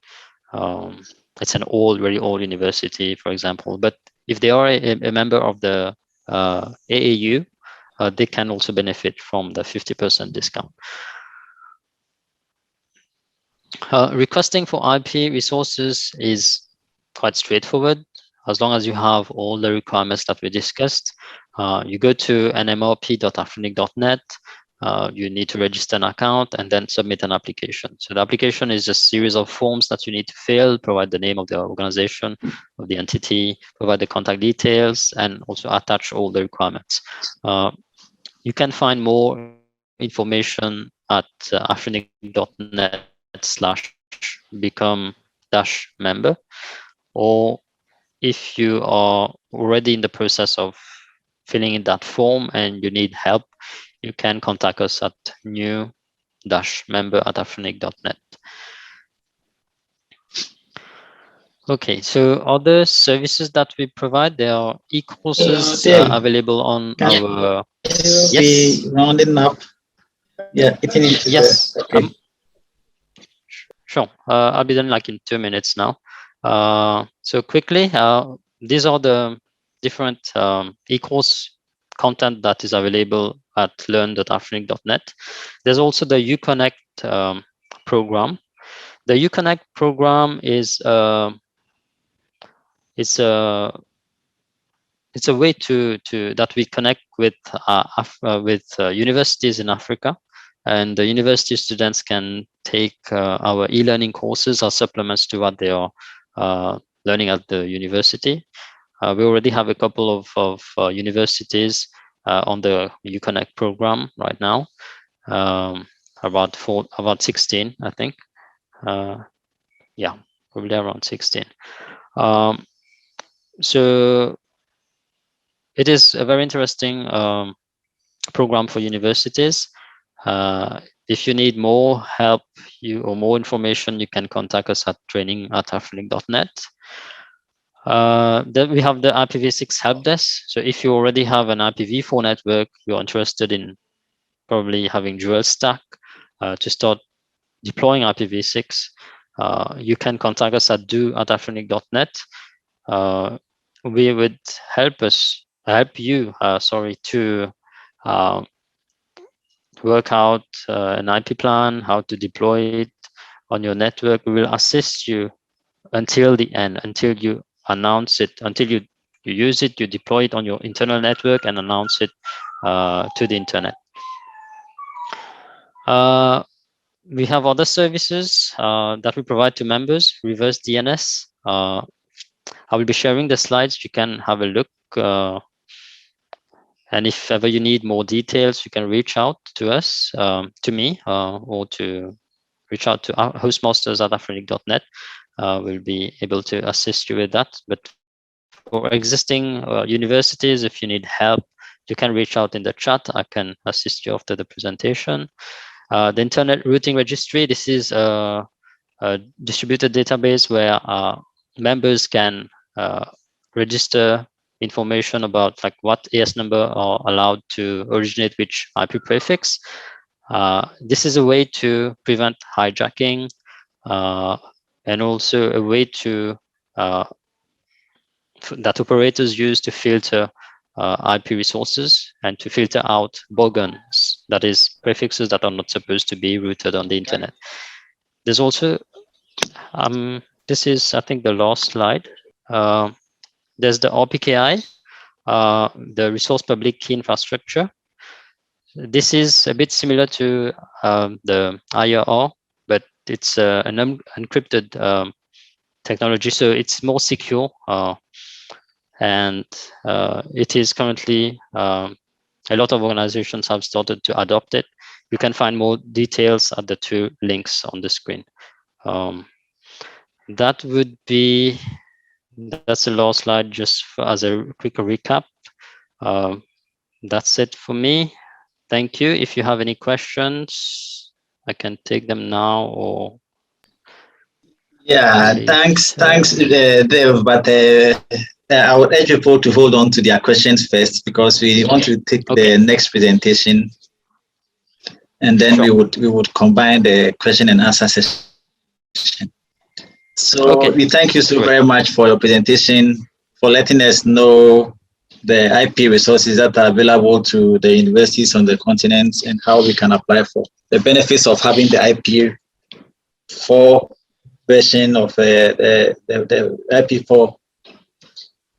it's an very old university, for example. But if they are a member of the AAU, they can also benefit from the 50% discount. Requesting for IP resources is quite straightforward. As long as you have all the requirements that we discussed, you go to nmrp.afrinic.net. You need to register an account and then submit an application. So the application is a series of forms that you need to fill, provide the name of the organization, of the entity, provide the contact details, and also attach all the requirements. You can find more information at afrinic.net/become-member, or if you are already in the process of filling in that form and you need help, you can contact us at new-member@afrinic.net. Okay, so other services that we provide, there are e-courses available on our. Yes. Be rounding up. Yeah, yes. Okay. Sure. I'll be done like in 2 minutes now. So quickly, these are the different e-course content that is available at learn.afrinic.net. There's also the UConnect program. The UConnect program is it's a way to that we connect with universities in Africa, and the university students can take our e-learning courses as supplements to what they are learning at the university. We already have a couple of universities on the UConnect program right now, about 16, I think. Yeah, probably around 16. So it is a very interesting program for universities. If you need more help or more information, you can contact us at training@afrinic.net. Then we have the IPv6 Helpdesk. So if you already have an IPv4 network, you're interested in probably having dual stack to start deploying IPv6, you can contact us at do@afrinic.net. We would help you to work out an IP plan, how to deploy it on your network. We will assist you until the end, until you announce it, until you use it, you deploy it on your internal network and announce it to the internet. We have other services that we provide to members, reverse DNS. I will be sharing the slides. You can have a look. And if ever you need more details, you can reach out to us, to me, or to reach out to hostmasters@afrinic.net. We'll be able to assist you with that. But for existing universities, if you need help, you can reach out in the chat. I can assist you after the presentation. The Internet Routing Registry, this is a distributed database where members can register information about like what AS number are allowed to originate which IP prefix. This is a way to prevent hijacking and also a way to that operators use to filter IP resources and to filter out bogans, that is prefixes that are not supposed to be routed on the internet. There's also, this is, I think, the last slide. There's the RPKI, the Resource Public Key Infrastructure. This is a bit similar to the IRR, but it's an encrypted technology, so it's more secure. And it is currently, a lot of organizations have started to adopt it. You can find more details at the 2 links on the screen. That would be, that's the last slide, just as a quick recap. That's it for me. Thank you. If you have any questions, I can take them now or. Yeah, thanks, Dave. But I would urge people to hold on to their questions first, because we want to take the next presentation, and then we would combine the question and answer session. So we thank you so very much for your presentation, for letting us know the IP resources that are available to the universities on the continent and how we can apply for the benefits of having the IP4 version of the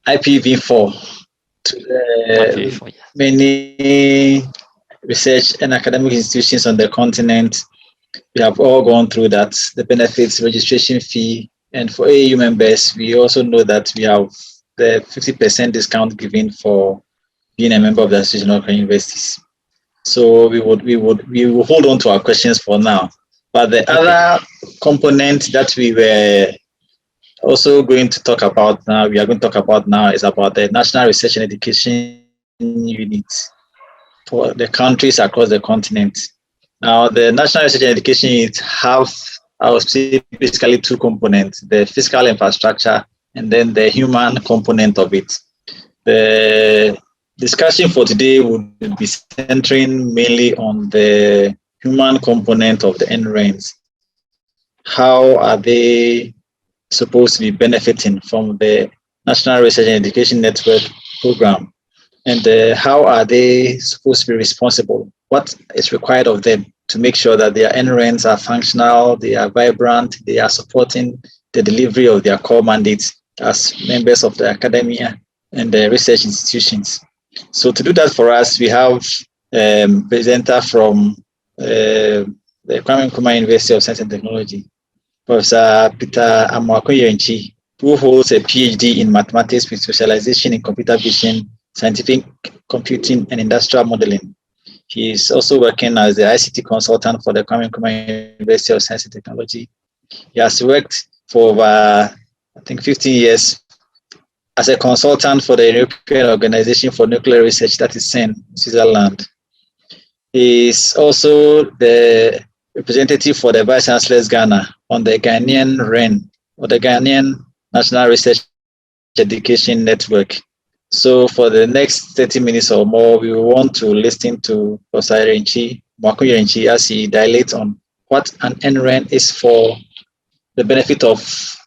IPv4 to many research and academic institutions on the continent. We have all gone through that, the benefits, registration fee, and for AAU members, we also know that we have the 50% discount given for being a member of the Association of Universities. So we will hold on to our questions for now. But the other component that we were also going to talk about now, is about the National Research and Education Unit for the countries across the continent. Now, the National Research and Education Unit have, I would say, basically 2 components: the physical infrastructure and then the human component of it. The discussion for today would be centering mainly on the human component of the NRENs. How are they supposed to be benefiting from the National Research and Education Network program? And how are they supposed to be responsible? What is required of them to make sure that their NRENs are functional, they are vibrant, they are supporting the delivery of their core mandates as members of the academia and the research institutions? So to do that for us, we have a presenter from the Kwame Nkrumah University of Science and Technology, Professor Peter Amwakoyenchi, who holds a PhD in mathematics with specialization in computer vision, scientific computing, and industrial modeling. He is also working as the ICT consultant for the Kwame Nkrumah University of Science and Technology. He has worked for over, I think, 15 years as a consultant for the European Organization for Nuclear Research, that is CERN, Switzerland. He is also the representative for the Vice Chancellor's Ghana on the Ghanaian REN, or the Ghanaian National Research Education Network. So for the next 30 minutes or more, we will want to listen to Professor Amwakoyenchi as he dilates on what an NREN is for the benefit of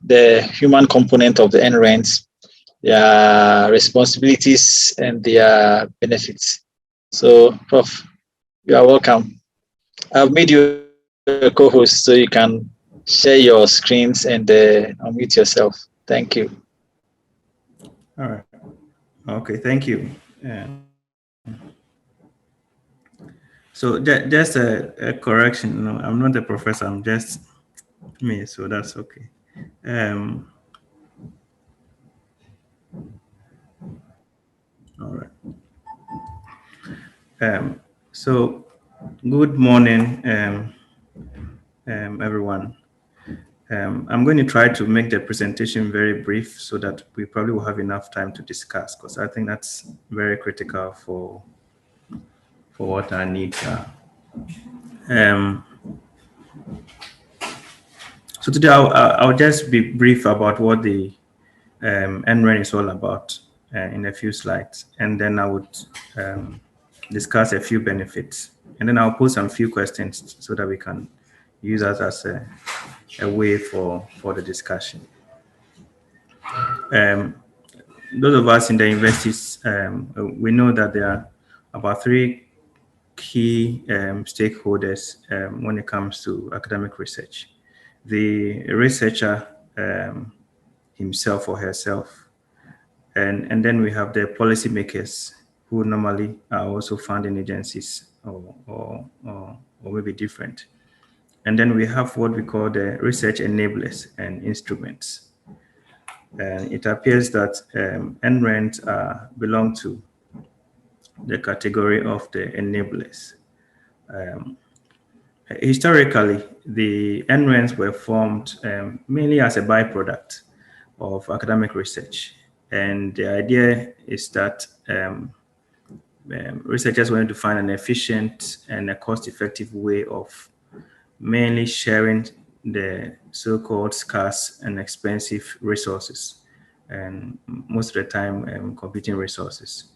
the human component of the NRENs, their responsibilities, and their benefits. So, Prof, you are welcome. I've made you a co-host so you can share your screens and unmute yourself. Thank you. All right. Okay, thank you. So just a correction. No, I'm not a professor. I'm just me. So that's okay. All right. So good morning, everyone. I'm going to try to make the presentation very brief so that we probably will have enough time to discuss, because I think that's very critical for what our needs are. So today I'll just be brief about what the NREN is all about in a few slides, and then I would discuss a few benefits, and then I'll pose some few questions so that we can use that as a way for the discussion. those of us in the universities, we know that there are about 3 key stakeholders when it comes to academic research. The researcher himself or herself, and then we have the policymakers, who normally are also funding agencies or maybe different. And then we have what we call the research enablers and instruments. And it appears that NRENs belong to the category of the enablers. Historically, the NRENs were formed mainly as a byproduct of academic research. And the idea is that researchers wanted to find an efficient and a cost-effective way of mainly sharing the so-called scarce and expensive resources, and most of the time computing resources,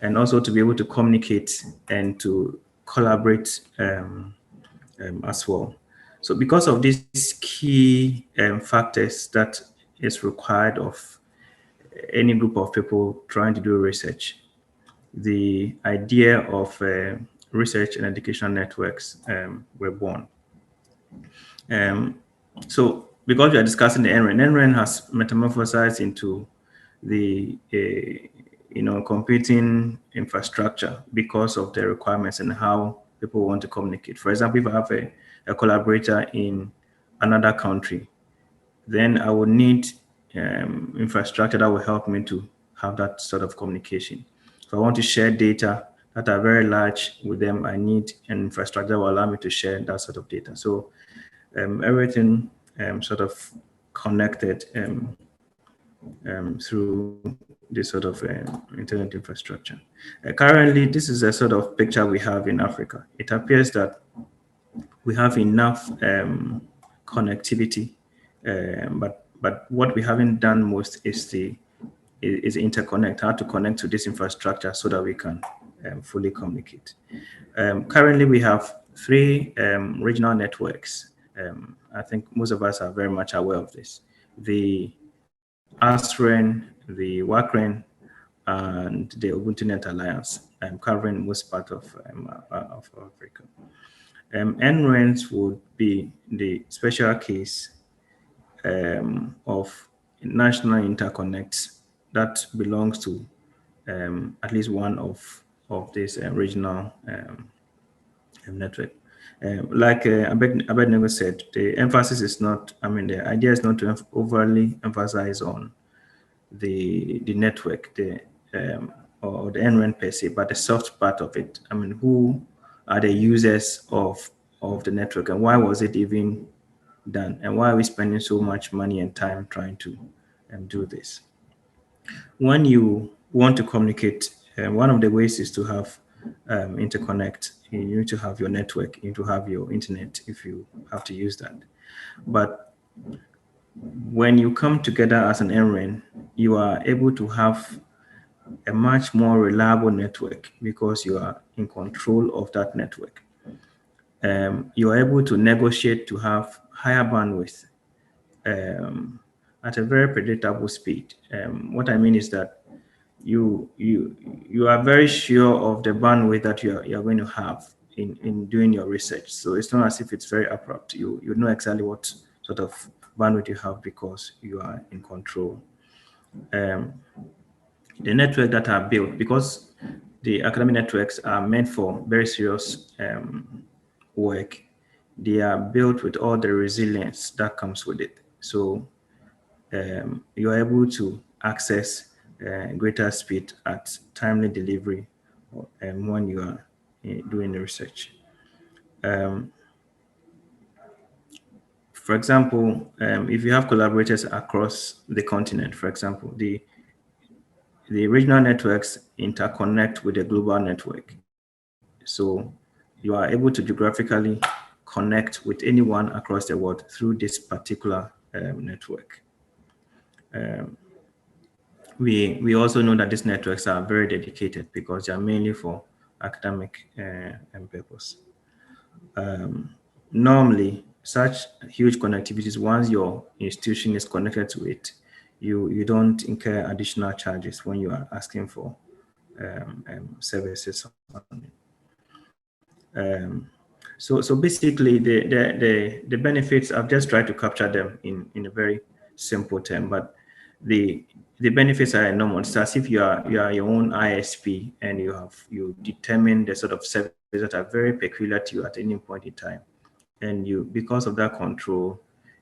and also to be able to communicate and to collaborate as well. So because of these key factors that is required of any group of people trying to do research, the idea of research and educational networks were born. So because we are discussing the NREN has metamorphosized into the computing infrastructure because of the requirements and how people want to communicate. For example, if I have a collaborator in another country, then I would need infrastructure that will help me to have that sort of communication. If I want to share data that are very large with them, I need an infrastructure that will allow me to share that sort of data. So everything sort of connected through this sort of internet infrastructure. Currently, this is a sort of picture we have in Africa. It appears that we have enough connectivity, but what we haven't done most is interconnect, how to connect to this infrastructure so that we can fully communicate. Currently, we have 3 regional networks. I think most of us are very much aware of this. The ASREN, the WACREN, and the Ubuntu Net Alliance, covering most part of Africa. NRENs would be the special case of national interconnects that belongs to at least one of these regional network. Like Abednego said, the emphasis is not, the idea is not to overly emphasize on the network, or the NREN per se, but the soft part of it. Who are the users of the network, and why was it even done, and why are we spending so much money and time trying to do this? When you want to communicate, one of the ways is to have interconnect. You need to have your network, you need to have your internet if you have to use that. But when you come together as an NREN, you are able to have a much more reliable network because you are in control of that network. You are able to negotiate to have higher bandwidth at a very predictable speed. What I mean is that you are very sure of the bandwidth that you're going to have in doing your research. So it's not as if it's very abrupt. You know exactly what sort of bandwidth you have because you are in control. The network that are built, because the academic networks are meant for very serious work, they are built with all the resilience that comes with it. So you are able to access greater speed at timely delivery when you are doing the research. For example, if you have collaborators across the continent, for example, the regional networks interconnect with the global network. So you are able to geographically connect with anyone across the world through this particular network. We also know that these networks are very dedicated because they are mainly for academic purpose. Normally, such huge connectivities, once your institution is connected to it, you don't incur additional charges when you are asking for services on it. So basically the benefits, I've just tried to capture them in a very simple term, but the benefits are enormous. It's as if you are your own ISP, and you determine the sort of services that are very peculiar to you at any point in time. And because of that control,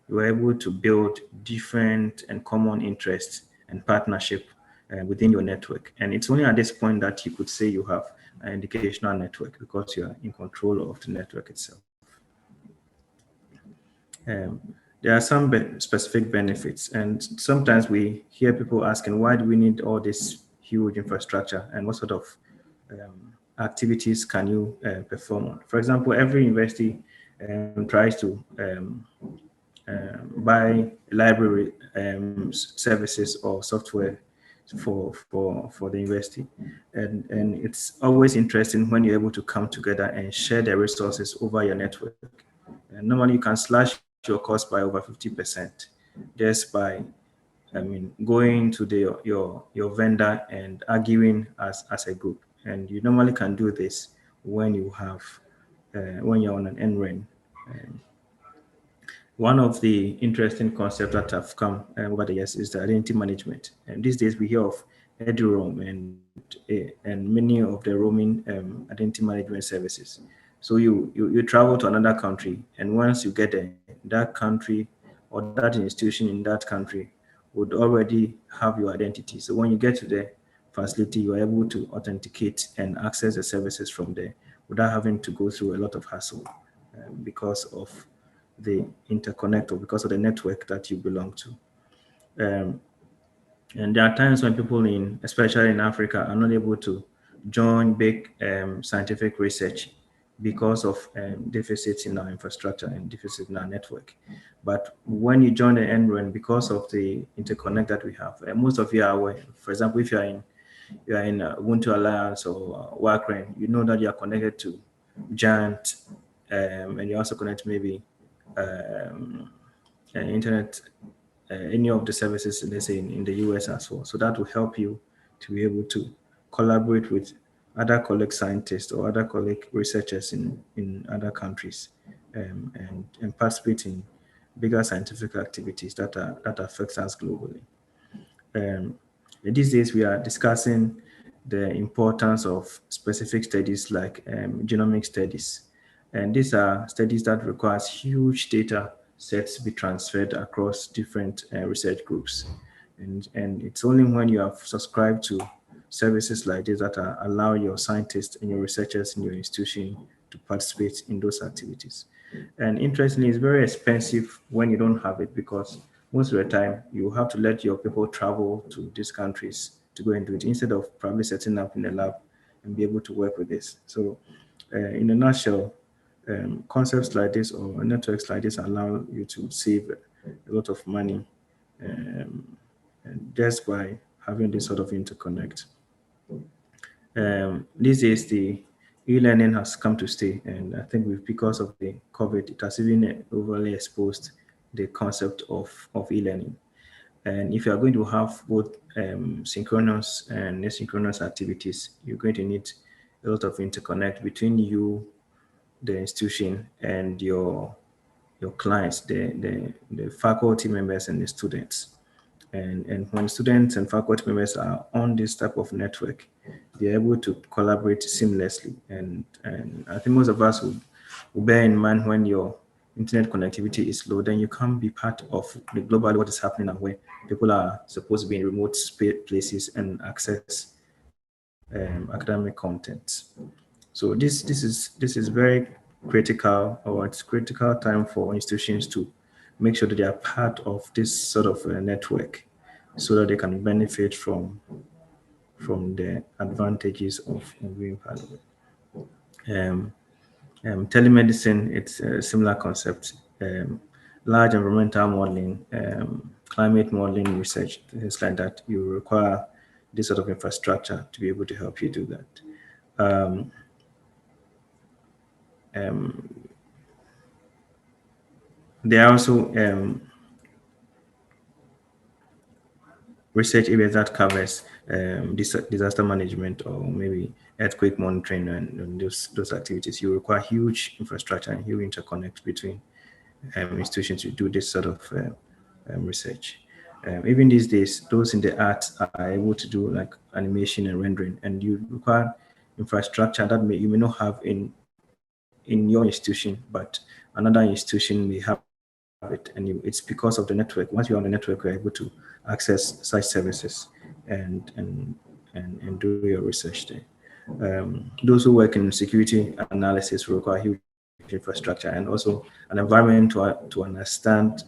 you are able to build different and common interests and partnership within your network. And it's only at this point that you could say you have an educational network, because you are in control of the network itself. There are some specific benefits, and sometimes we hear people asking, why do we need all this huge infrastructure, and what sort of activities can you perform on? For example, every university tries to buy library services or software for the university, and it's always interesting when you're able to come together and share the resources over your network. And normally you can slash your cost by over 50% just by going to your vendor and arguing as a group. And you normally can do this when you have when you're on an NREN. One of the interesting concepts that have come over the years is the identity management. And these days we hear of EduRoam and many of the roaming identity management services. So you travel to another country, and once you get there, that country or that institution in that country would already have your identity. So when you get to the facility, you are able to authenticate and access the services from there without having to go through a lot of hassle because of the interconnect, or because of the network that you belong to. And there are times when people especially in Africa, are not able to join big scientific research because of deficits in our infrastructure and deficits in our network. But when you join the NREN, because of the interconnect that we have, most of you are aware. For example, if you are in Ubuntu Alliance or WACREN, you know that you are connected to Giant, and you also connect maybe internet, any of the services, let's say in the US as well. So that will help you to be able to collaborate with other colleague scientists or other colleague researchers in other countries, and participate in bigger scientific activities that affects us globally. These days we are discussing the importance of specific studies like genomic studies. And these are studies that requires huge data sets to be transferred across different research groups. And it's only when you have subscribed to services like this that allow your scientists and your researchers in your institution to participate in those activities. And interestingly, it's very expensive when you don't have it, because most of the time you have to let your people travel to these countries to go and do it, instead of probably setting up in the lab and be able to work with this. So in a nutshell, concepts like this or networks like this allow you to save a lot of money just by having this sort of interconnect. These days, the e-learning has come to stay, and I think because of the COVID, it has even overly exposed the concept of e-learning. And if you are going to have both synchronous and asynchronous activities, you're going to need a lot of interconnect between you, the institution, and your clients, the faculty members and the students. And when students and faculty members are on this type of network, they're able to collaborate seamlessly. And I think most of us will bear in mind, when your internet connectivity is low, then you can't be part of the global what is happening and where people are supposed to be in remote places and access academic content. So this is very critical, or it's critical time for institutions to make sure that they are part of this sort of network, so that they can benefit from the advantages of being part of it. Telemedicine, it's a similar concept. Large environmental modeling, climate modeling research, things like that. You require this sort of infrastructure to be able to help you do that. There are also research areas that covers disaster management or maybe earthquake monitoring and those activities, you require huge infrastructure and huge interconnect between institutions to do this sort of research. Even these days, those in the arts are able to do like animation and rendering, and you require infrastructure that you may not have in your institution, but another institution may have it, and it's because of the network. Once you're on the network, you're able to access such services and do your research there. Those who work in security analysis require huge infrastructure and also an environment to understand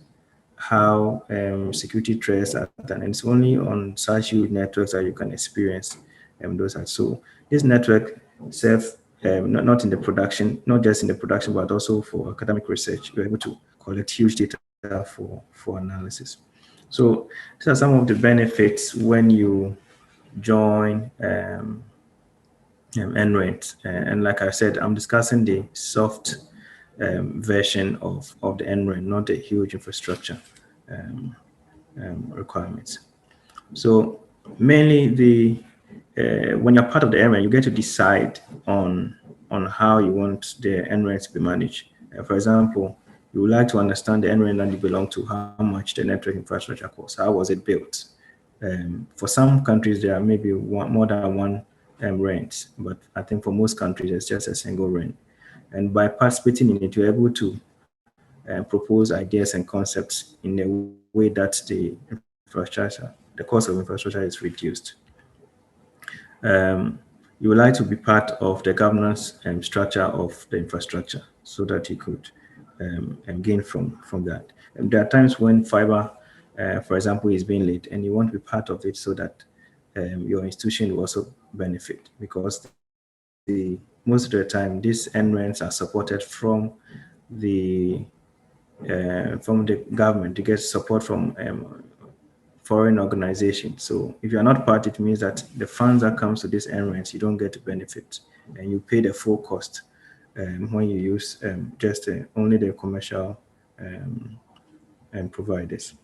how security threats are done. And it's only on such huge networks that you can experience those. So this network serves not in the production, not just in the production, but also for academic research. You're able to collect huge data for analysis. So these are some of the benefits when you join NRENT. And like I said, I'm discussing the soft version of the NRENT, not the huge infrastructure requirements. So mainly when you're part of the NRENT, you get to decide on how you want the NRENT to be managed. For example, you would like to understand the NRENT that you belong to, how much the network infrastructure costs, how was it built. For some countries, there are maybe more than one rent, but I think for most countries, it's just a single rent. And by participating in it, you're able to propose ideas and concepts in a way that the cost of infrastructure is reduced. You would like to be part of the governance structure of the infrastructure so that you could gain from that. And there are times when fiber, for example, is being laid and you want to be part of it so that your institution will also benefit, because most of the time these NRENTs are supported from the government. You get support from foreign organizations. So if you're not part, it means that the funds that comes to these NRENTs, you don't get to benefit, and you pay the full cost when you use just only the commercial providers.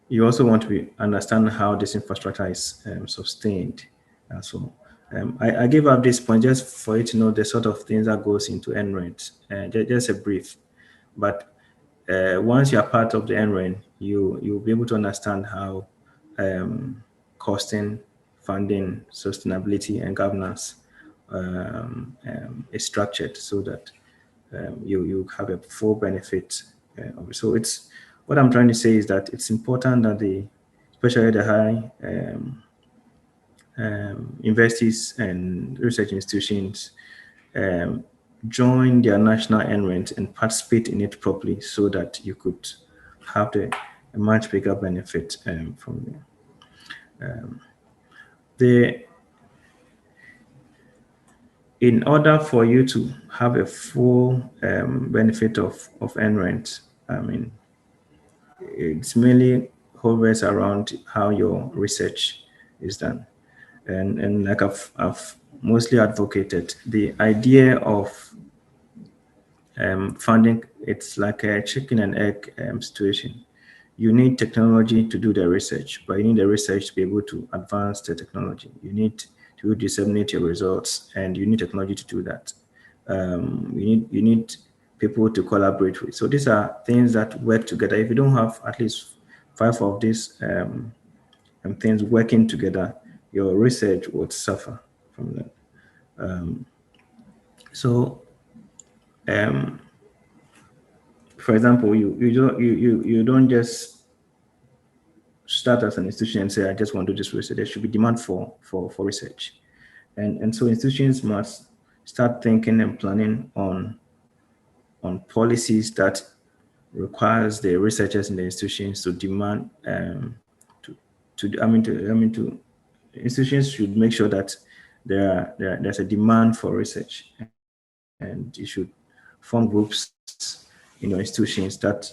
You also want to understand how this infrastructure is sustained as well. I give up this point just for you to know the sort of things that goes into NRENT. Just a brief, but once you are part of the NRENT, you'll be able to understand how costing, funding, sustainability, and governance is structured so that you have a full benefit of it. So it's what I'm trying to say is that it's important that especially the high universities and research institutions join their national NRENT and participate in it properly so that you could have a much bigger benefit from there. In order for you to have a full benefit of NRENT, I mean, it's mainly hovers around how your research is done. And like I've mostly advocated, the idea of funding, it's like a chicken and egg situation. You need technology to do the research, but you need the research to be able to advance the technology. You need to disseminate your results, and you need technology to do that. You need people to collaborate with. So these are things that work together. If you don't have at least 5 of these things working together, your research would suffer from that. For example, you don't just start as an institution and say, I just want to do this research. There should be demand for research. And so institutions must start thinking and planning on policies that requires the researchers in the institutions to demand institutions should make sure that there's a demand for research, and you should form groups in your institutions that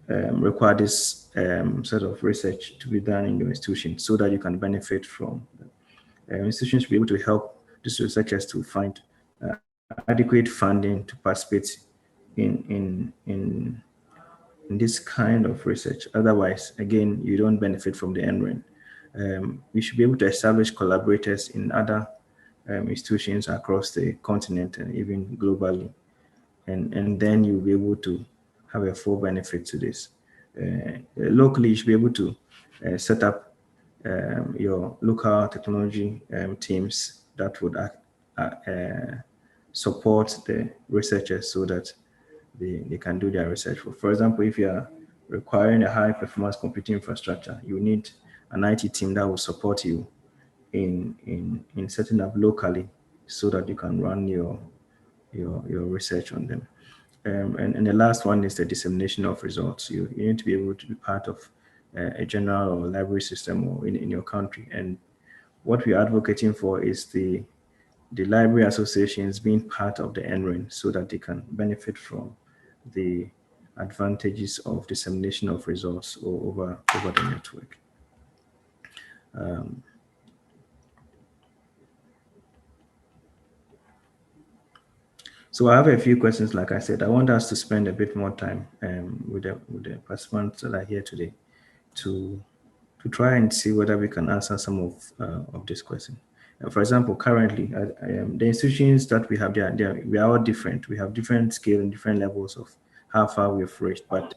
require this sort of research to be done in your institution so that you can benefit from them. Institutions should be able to help these researchers to find adequate funding to participate in in this kind of research. Otherwise, again, you don't benefit from the NREN. We should be able to establish collaborators in other institutions across the continent and even globally. And then you'll be able to have a full benefit to this. Locally, you should be able to set up your local technology teams that would support the researchers so that they can do their research. For example, if you are requiring a high performance computing infrastructure, you need an IT team that will support you in setting up locally so that you can run your research on them. And the last one is the dissemination of results. You need to be able to be part of a general or library system or in your country. And what we're advocating for is the library associations being part of the NREN so that they can benefit from the advantages of dissemination of results over the network. So I have a few questions. Like I said, I want us to spend a bit more time with the participants that are here today to try and see whether we can answer some of this question. For example, currently, the institutions that we have, we are all different. We have different scale and different levels of how far we've reached. But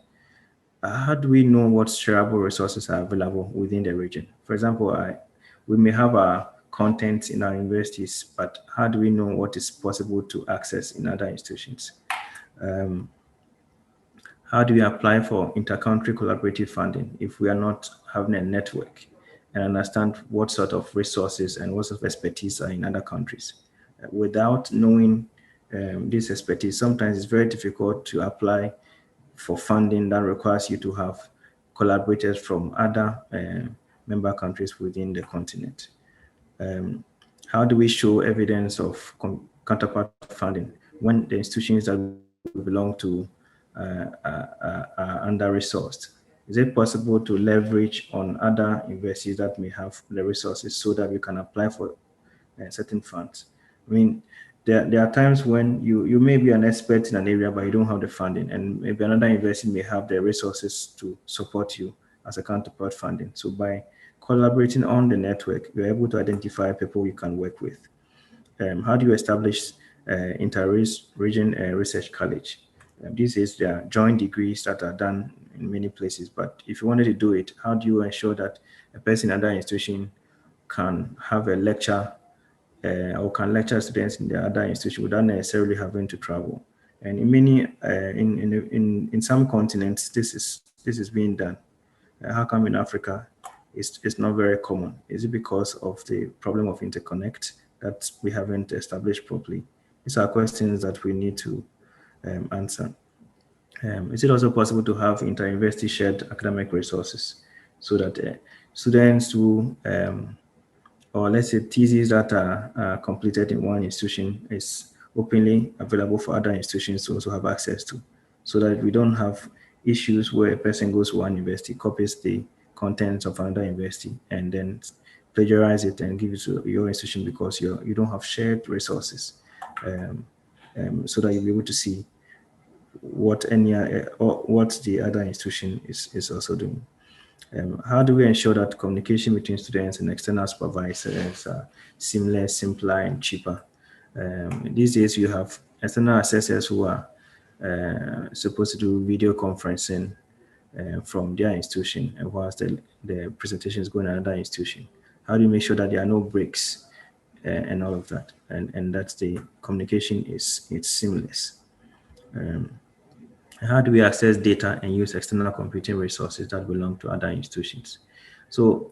how do we know what shareable resources are available within the region? For example, we may have our content in our universities, but how do we know what is possible to access in other institutions? How do we apply for intercountry collaborative funding if we are not having a network and understand what sort of resources and what sort of expertise are in other countries? Without knowing this expertise, sometimes it's very difficult to apply for funding that requires you to have collaborators from other member countries within the continent. How do we show evidence of counterpart funding when the institutions that we belong to are under-resourced? Is it possible to leverage on other universities that may have the resources so that we can apply for certain funds? I mean, there are times when you may be an expert in an area, but you don't have the funding, and maybe another university may have the resources to support you as a counterpart funding. So by collaborating on the network, you're able to identify people you can work with. How do you establish inter-region research college? These is there are joint degrees that are done in many places, but if you wanted to do it, how do you ensure that a person in another institution can have a lecture or can lecture students in the other institution without necessarily having to travel? And in many, in some continents, this is being done. How come in Africa it's not very common? Is it because of the problem of interconnect that we haven't established properly? These are questions that we need to answer. Is it also possible to have inter-university shared academic resources so that students who, or let's say theses that are completed in one institution is openly available for other institutions to also have access to, so that we don't have issues where a person goes to one university, copies the contents of another university, and then plagiarize it and give it to your institution because you don't have shared resources, so that you'll be able to see what the other institution is also doing. How do we ensure that communication between students and external supervisors are seamless, simpler, and cheaper? These days, you have external assessors who are supposed to do video conferencing from their institution, and whilst the presentation is going to another institution. How do you make sure that there are no breaks and all of that, and that the communication is seamless? How do we access data and use external computing resources that belong to other institutions? So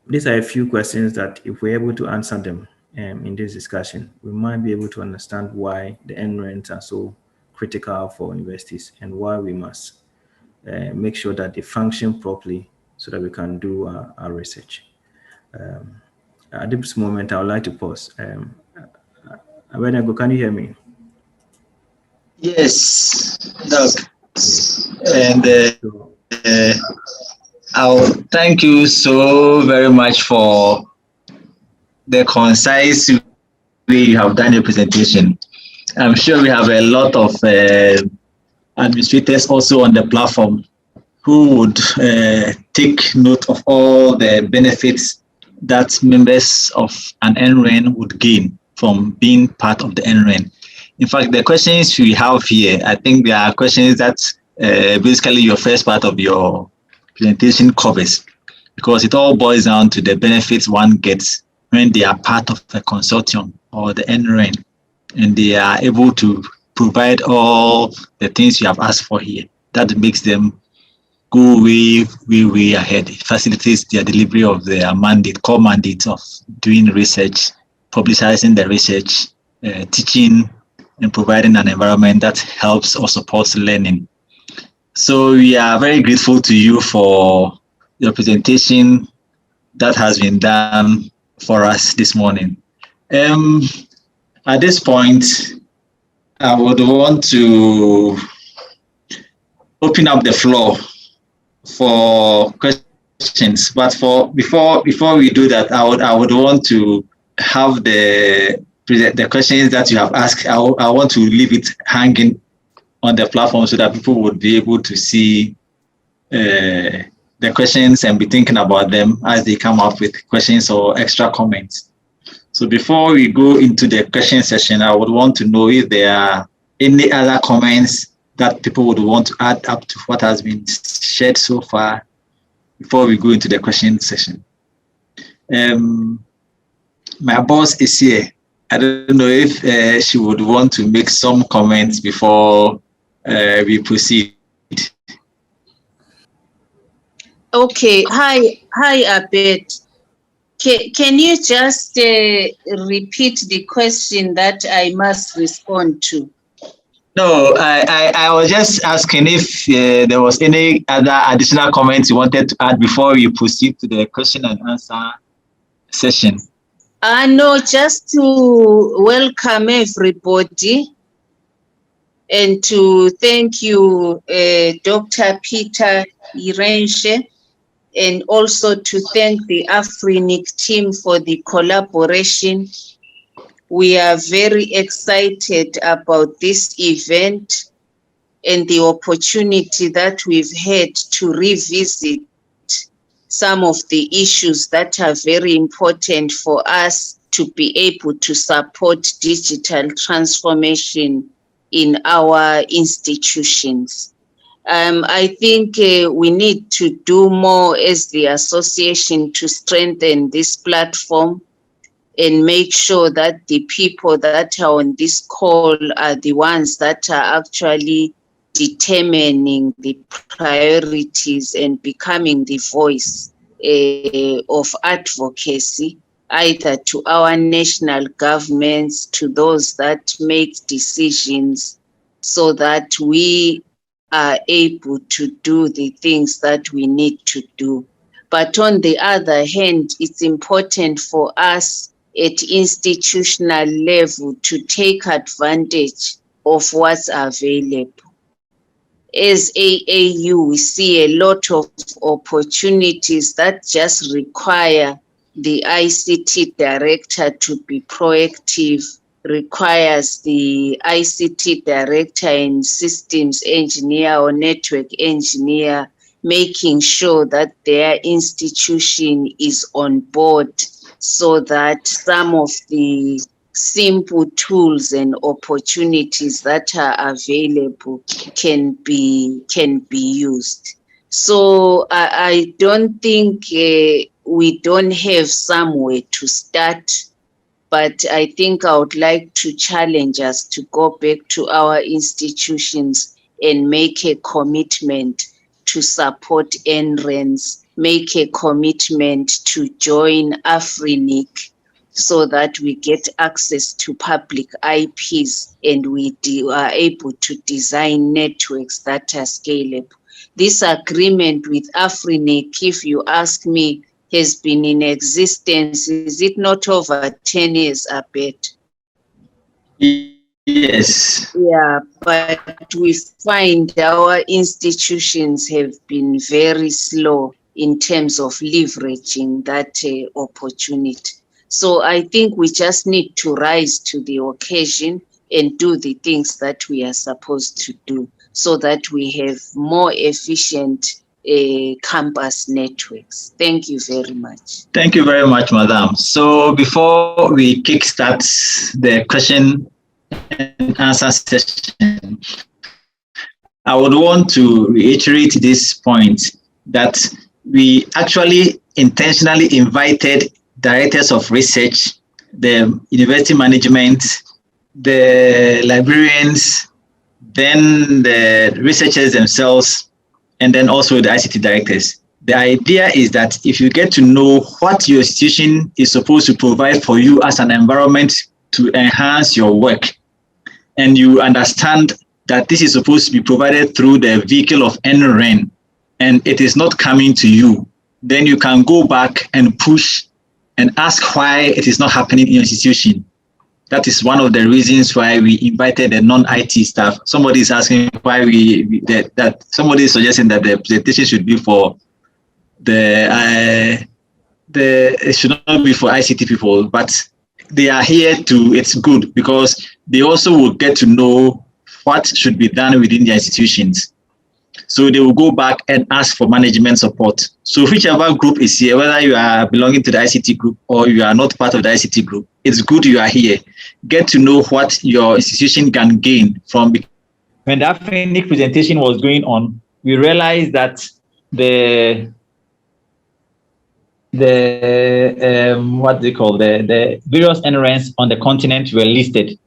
these are a few questions that if we're able to answer them in this discussion, we might be able to understand why the NRENs are so critical for universities and why we must make sure that they function properly so that we can do our research. At this moment, I would like to pause. Abednego, can you hear me? Yes, Doc. And I'll thank you so very much for the concise way you have done your presentation. I'm sure we have a lot of administrators also on the platform who would take note of all the benefits that members of an NREN would gain from being part of the NREN. In fact, the questions we have here, I think there are questions that basically your first part of your presentation covers, because it all boils down to the benefits one gets when they are part of a consortium or the NREN, and they are able to provide all the things you have asked for here. That makes them go way ahead. It facilitates their delivery of their mandate, core mandate of doing research, publicizing the research, teaching, and providing an environment that helps or supports learning. So we are very grateful to you for your presentation that has been done for us this morning. At this point, I would want to open up the floor for questions. But before we do that, I would want to have the questions that you have asked. I want to leave it hanging on the platform so that people would be able to see the questions and be thinking about them as they come up with questions or extra comments. So before we go into the question session, I would want to know if there are any other comments that people would want to add up to what has been shared so far before we go into the question session. My boss is here. I don't know if she would want to make some comments before we proceed. Okay. Hi, Abed. Can you just repeat the question that I must respond to? No, I was just asking if there was any other additional comments you wanted to add before you proceed to the question and answer session. No, just to welcome everybody and to thank you, Dr. Peter Irenshe, and also to thank the AFRINIC team for the collaboration. We are very excited about this event and the opportunity that we've had to revisit some of the issues that are very important for us to be able to support digital transformation in our institutions. I think we need to do more as the association to strengthen this platform and make sure that the people that are on this call are the ones that are actually determining the priorities and becoming the voice of advocacy, either to our national governments, to those that make decisions, so that we are able to do the things that we need to do. But on the other hand, it's important for us at institutional level to take advantage of what's available. As AAU, we see a lot of opportunities that just require the ICT director to be proactive, requires the ICT director and systems engineer or network engineer making sure that their institution is on board, so that some of the simple tools and opportunities that are available can be used. So I don't think we don't have somewhere to start, but I think I would like to challenge us to go back to our institutions and make a commitment to support NRENs, make a commitment to join AFRINIC so that we get access to public IPs and we are able to design networks that are scalable. This agreement with AFRINIC, if you ask me, has been in existence, is it not over 10 years, Abed? Yes. Yeah, but we find our institutions have been very slow in terms of leveraging that opportunity. So I think we just need to rise to the occasion and do the things that we are supposed to do, so that we have more efficient campus networks. Thank you very much. Thank you very much, Madam. So before we kickstart the question and answer session, I would want to reiterate this point that we actually intentionally invited directors of research, the university management, the librarians, then the researchers themselves, and then also the ICT directors. The idea is that if you get to know what your institution is supposed to provide for you as an environment to enhance your work, and you understand that this is supposed to be provided through the vehicle of NREN, and it is not coming to you, then you can go back and push and ask why it is not happening in your institution. That is one of the reasons why we invited the non-IT staff. Somebody is asking why that somebody is suggesting that the presentation should be for it should not be for ICT people, but they are here to, it's good because they also will get to know what should be done within their institutions. So they will go back and ask for management support. So whichever group is here, whether you are belonging to the ICT group or you are not part of the ICT group, it's good you are here. Get to know what your institution can gain from. When the AFRINIC presentation was going on, we realized that the various NRNs on the continent were listed.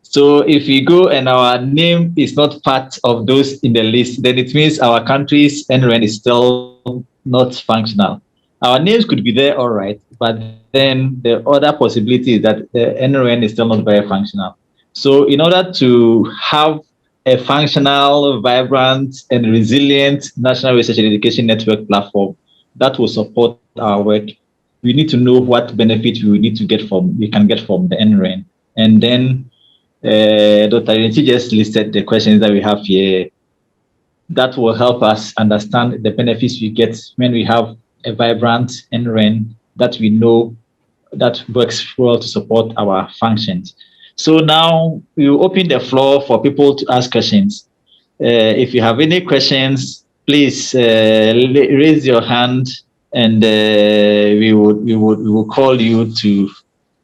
So if we go and our name is not part of those in the list, then it means our country's NRN is still not functional. Our names could be there, all right, but then the other possibility is that the NRN is still not very functional. So in order to have a functional, vibrant, and resilient national research and education network platform that will support our work, we need to know what benefits we can get from the NRN. And then Dr. Irenchi just listed the questions that we have here. That will help us understand the benefits we get when we have a vibrant NRN that we know that works well to support our functions. So now we will open the floor for people to ask questions. If you have any questions, please raise your hand, and we will call you to.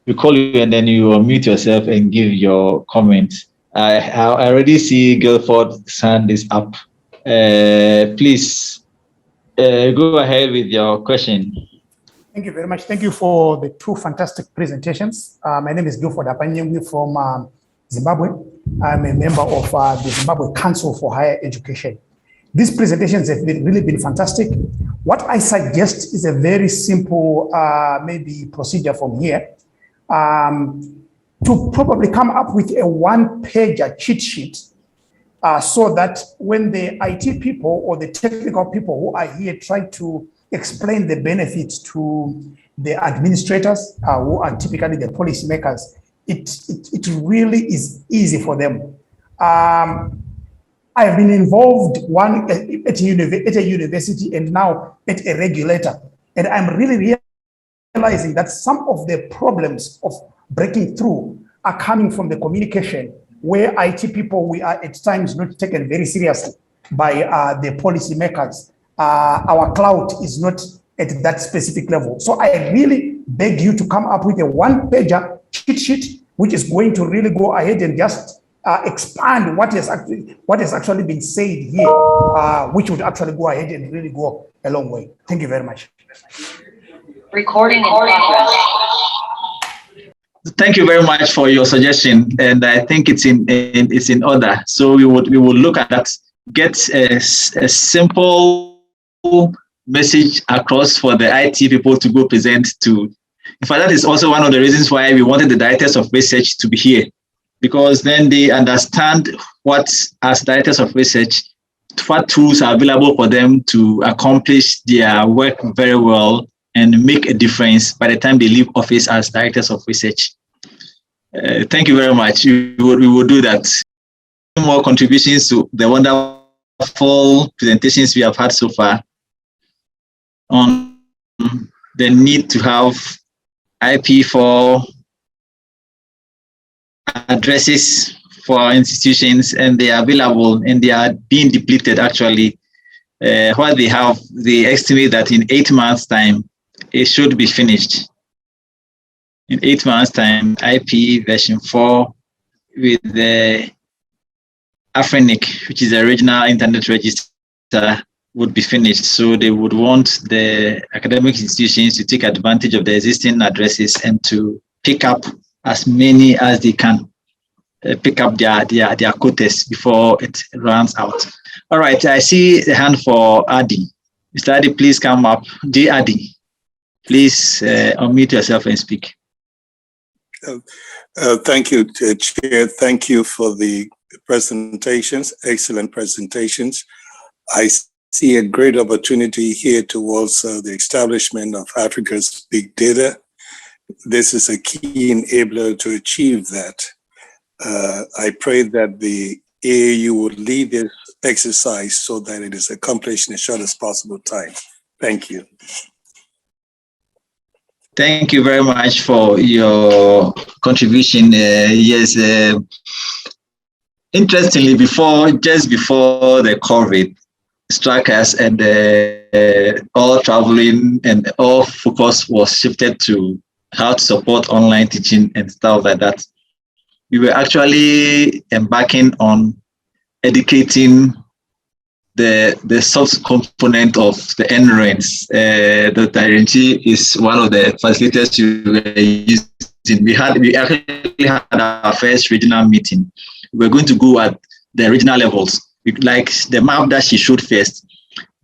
We call you, and then you unmute yourself and give your comment. I already see Guilford's hand is up. Please go ahead with your question. Thank you very much. Thank you for the two fantastic presentations. My name is Guilford Apanyemi from Zimbabwe. I'm a member of the Zimbabwe Council for Higher Education. These presentations have really been fantastic. What I suggest is a very simple maybe procedure from here. To probably come up with a one-pager cheat sheet so that when the IT people or the technical people who are here try to explain the benefits to the administrators who are typically the policymakers, it really is easy for them. I've been involved at a university and now at a regulator, and I'm really realizing that some of the problems of breaking through are coming from the communication, where IT people, we are at times not taken very seriously by the policymakers. Our clout is not at that specific level. So I really beg you to come up with a one-pager cheat sheet, which is going to really go ahead and just expand what has actually been said here, which would actually go ahead and really go a long way. Thank you very much. Recording in progress. Thank you very much for your suggestion, and I think it's in order. So we will look at that, get a simple message across for the IT people to go present to. In fact, that is also one of the reasons why we wanted the directors of research to be here, because then they understand what, as directors of research, what tools are available for them to accomplish their work very well and make a difference by the time they leave office as directors of research. Thank you very much. We will do that. More contributions to the wonderful presentations we have had so far on the need to have IPv4 addresses for our institutions, and they are available and they are being depleted actually. What they have, they estimate that in 8 months' time, it should be finished. In 8 months' time, IP version 4 with the AFRINIC, which is the regional internet register, would be finished. So they would want the academic institutions to take advantage of the existing addresses and to pick up as many as they can, pick up their quotas before it runs out. All right, I see the hand for Adi. Mr. Adi, please come up. Dear Adi, please unmute yourself and speak. Thank you, Chair. Thank you for the presentations, excellent presentations. I see a great opportunity here towards the establishment of Africa's big data. This is a key enabler to achieve that. I pray that the AAU would lead this exercise so that it is accomplished in the shortest possible time. Thank you. Thank you very much for your contribution. Yes, interestingly, just before the COVID struck us and all traveling and all focus was shifted to how to support online teaching and stuff like that, we were actually embarking on educating the soft component of the NRENs. Dr. Irenchi is one of the facilitators we were using. We actually had our first regional meeting. We were going to go at the regional levels. Like the map that she showed first,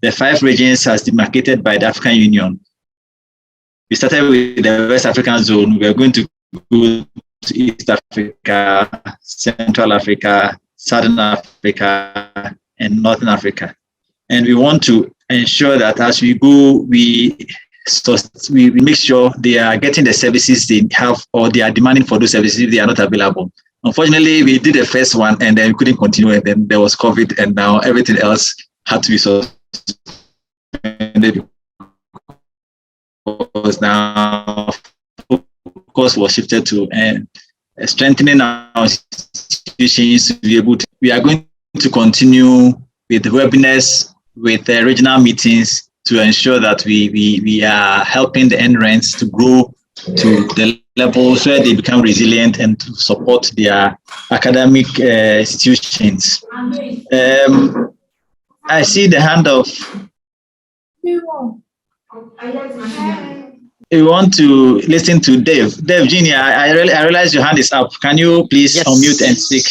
the 5 regions as demarcated by the African Union. We started with the West African zone. We are going to go to East Africa, Central Africa, Southern Africa, and Northern Africa. And we want to ensure that as we go, we make sure they are getting the services they have or they are demanding for those services if they are not available. Unfortunately, we did the first one and then we couldn't continue, and then there was COVID, and now everything else had to be suspended because now focus was shifted to strengthening our institutions to be able to. We are going to continue with webinars, with regional meetings to ensure that we are helping the NRENs to grow to the levels where they become resilient and to support their academic institutions. I see the hand of. We want to listen to Dave. Dave Jr., I realize your hand is up. Can you please unmute and speak?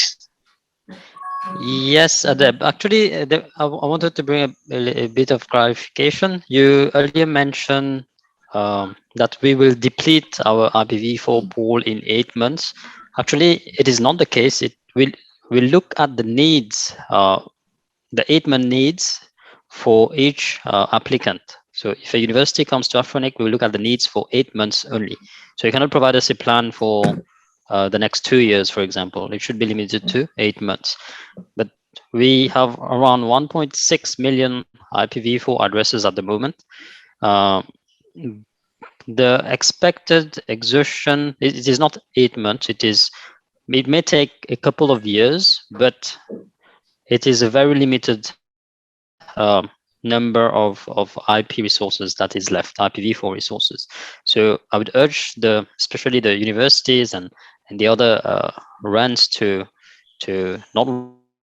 Yes, Adeb. Actually, I wanted to bring a bit of clarification. You earlier mentioned that we will deplete our IPv4 pool in 8 months. Actually, it is not the case. It will look at the needs, the 8-month needs for each applicant. So if a university comes to AFRINIC, we will look at the needs for 8 months only. So you cannot provide us a plan for the next 2 years, for example. It should be limited to 8 months. But we have around 1.6 million IPv4 addresses at the moment. The expected exertion, it is not 8 months. It may take a couple of years, but it is a very limited number of IP resources that is left, IPv4 resources. So I would urge especially the universities and the other RANs to not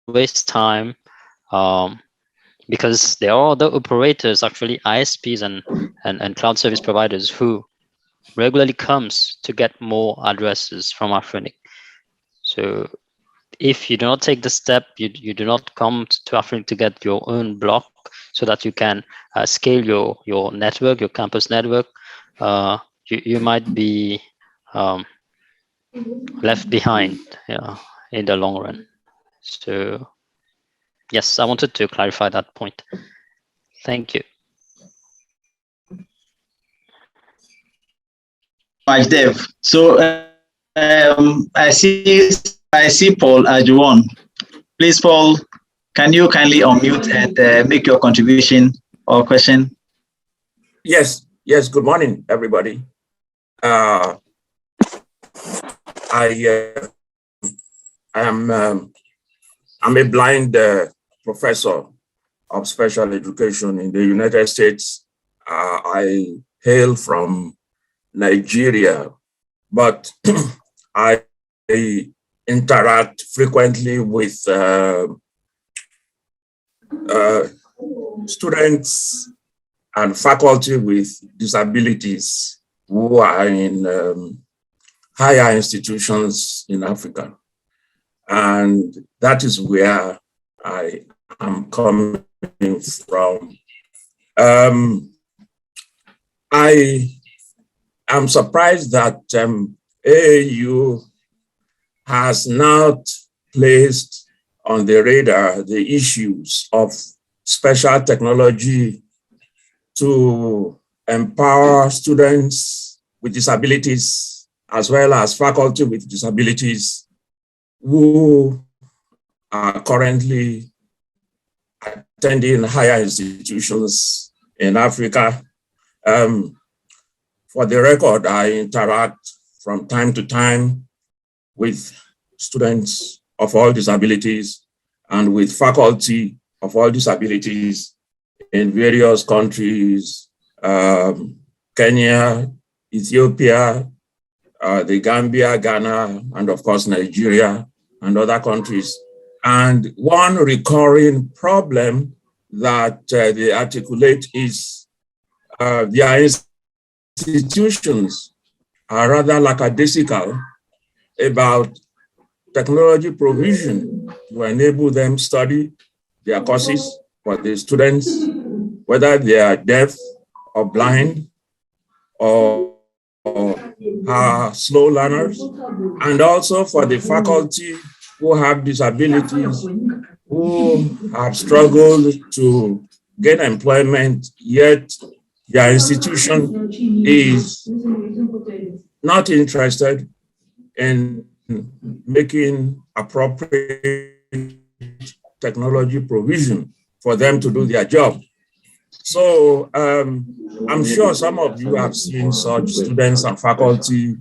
waste time, because there are other operators, actually ISPs and cloud service providers, who regularly comes to get more addresses from AFRINIC. So if you do not take the step, you do not come to AFRINIC to get your own block so that you can scale your network, your campus network, you might be left behind in the long run. So yes, I wanted to clarify that point. Thank you. Much, Dave. So I see Paul Ajuwon. Please, Paul, can you kindly unmute and make your contribution or question? Yes. Good morning, everybody. I I'm a blind professor of special education in the United States. I hail from Nigeria, but I interact frequently with students and faculty with disabilities who are in higher institutions in Africa. And that is where I am coming from. I am surprised that AAU has not placed on the radar the issues of special technology to empower students with disabilities as well as faculty with disabilities who are currently attending higher institutions in Africa. For the record, I interact from time to time with students of all disabilities and with faculty of all disabilities in various countries, Kenya, Ethiopia, the Gambia, Ghana, and of course, Nigeria and other countries. And one recurring problem that they articulate is their institutions are rather lackadaisical about technology provision to enable them study their courses for the students, whether they are deaf or blind or are slow learners, and also for the faculty who have disabilities, who have struggled to get employment, yet their institution is not interested in making appropriate technology provision for them to do their job. So I'm sure some of you have seen such students and faculty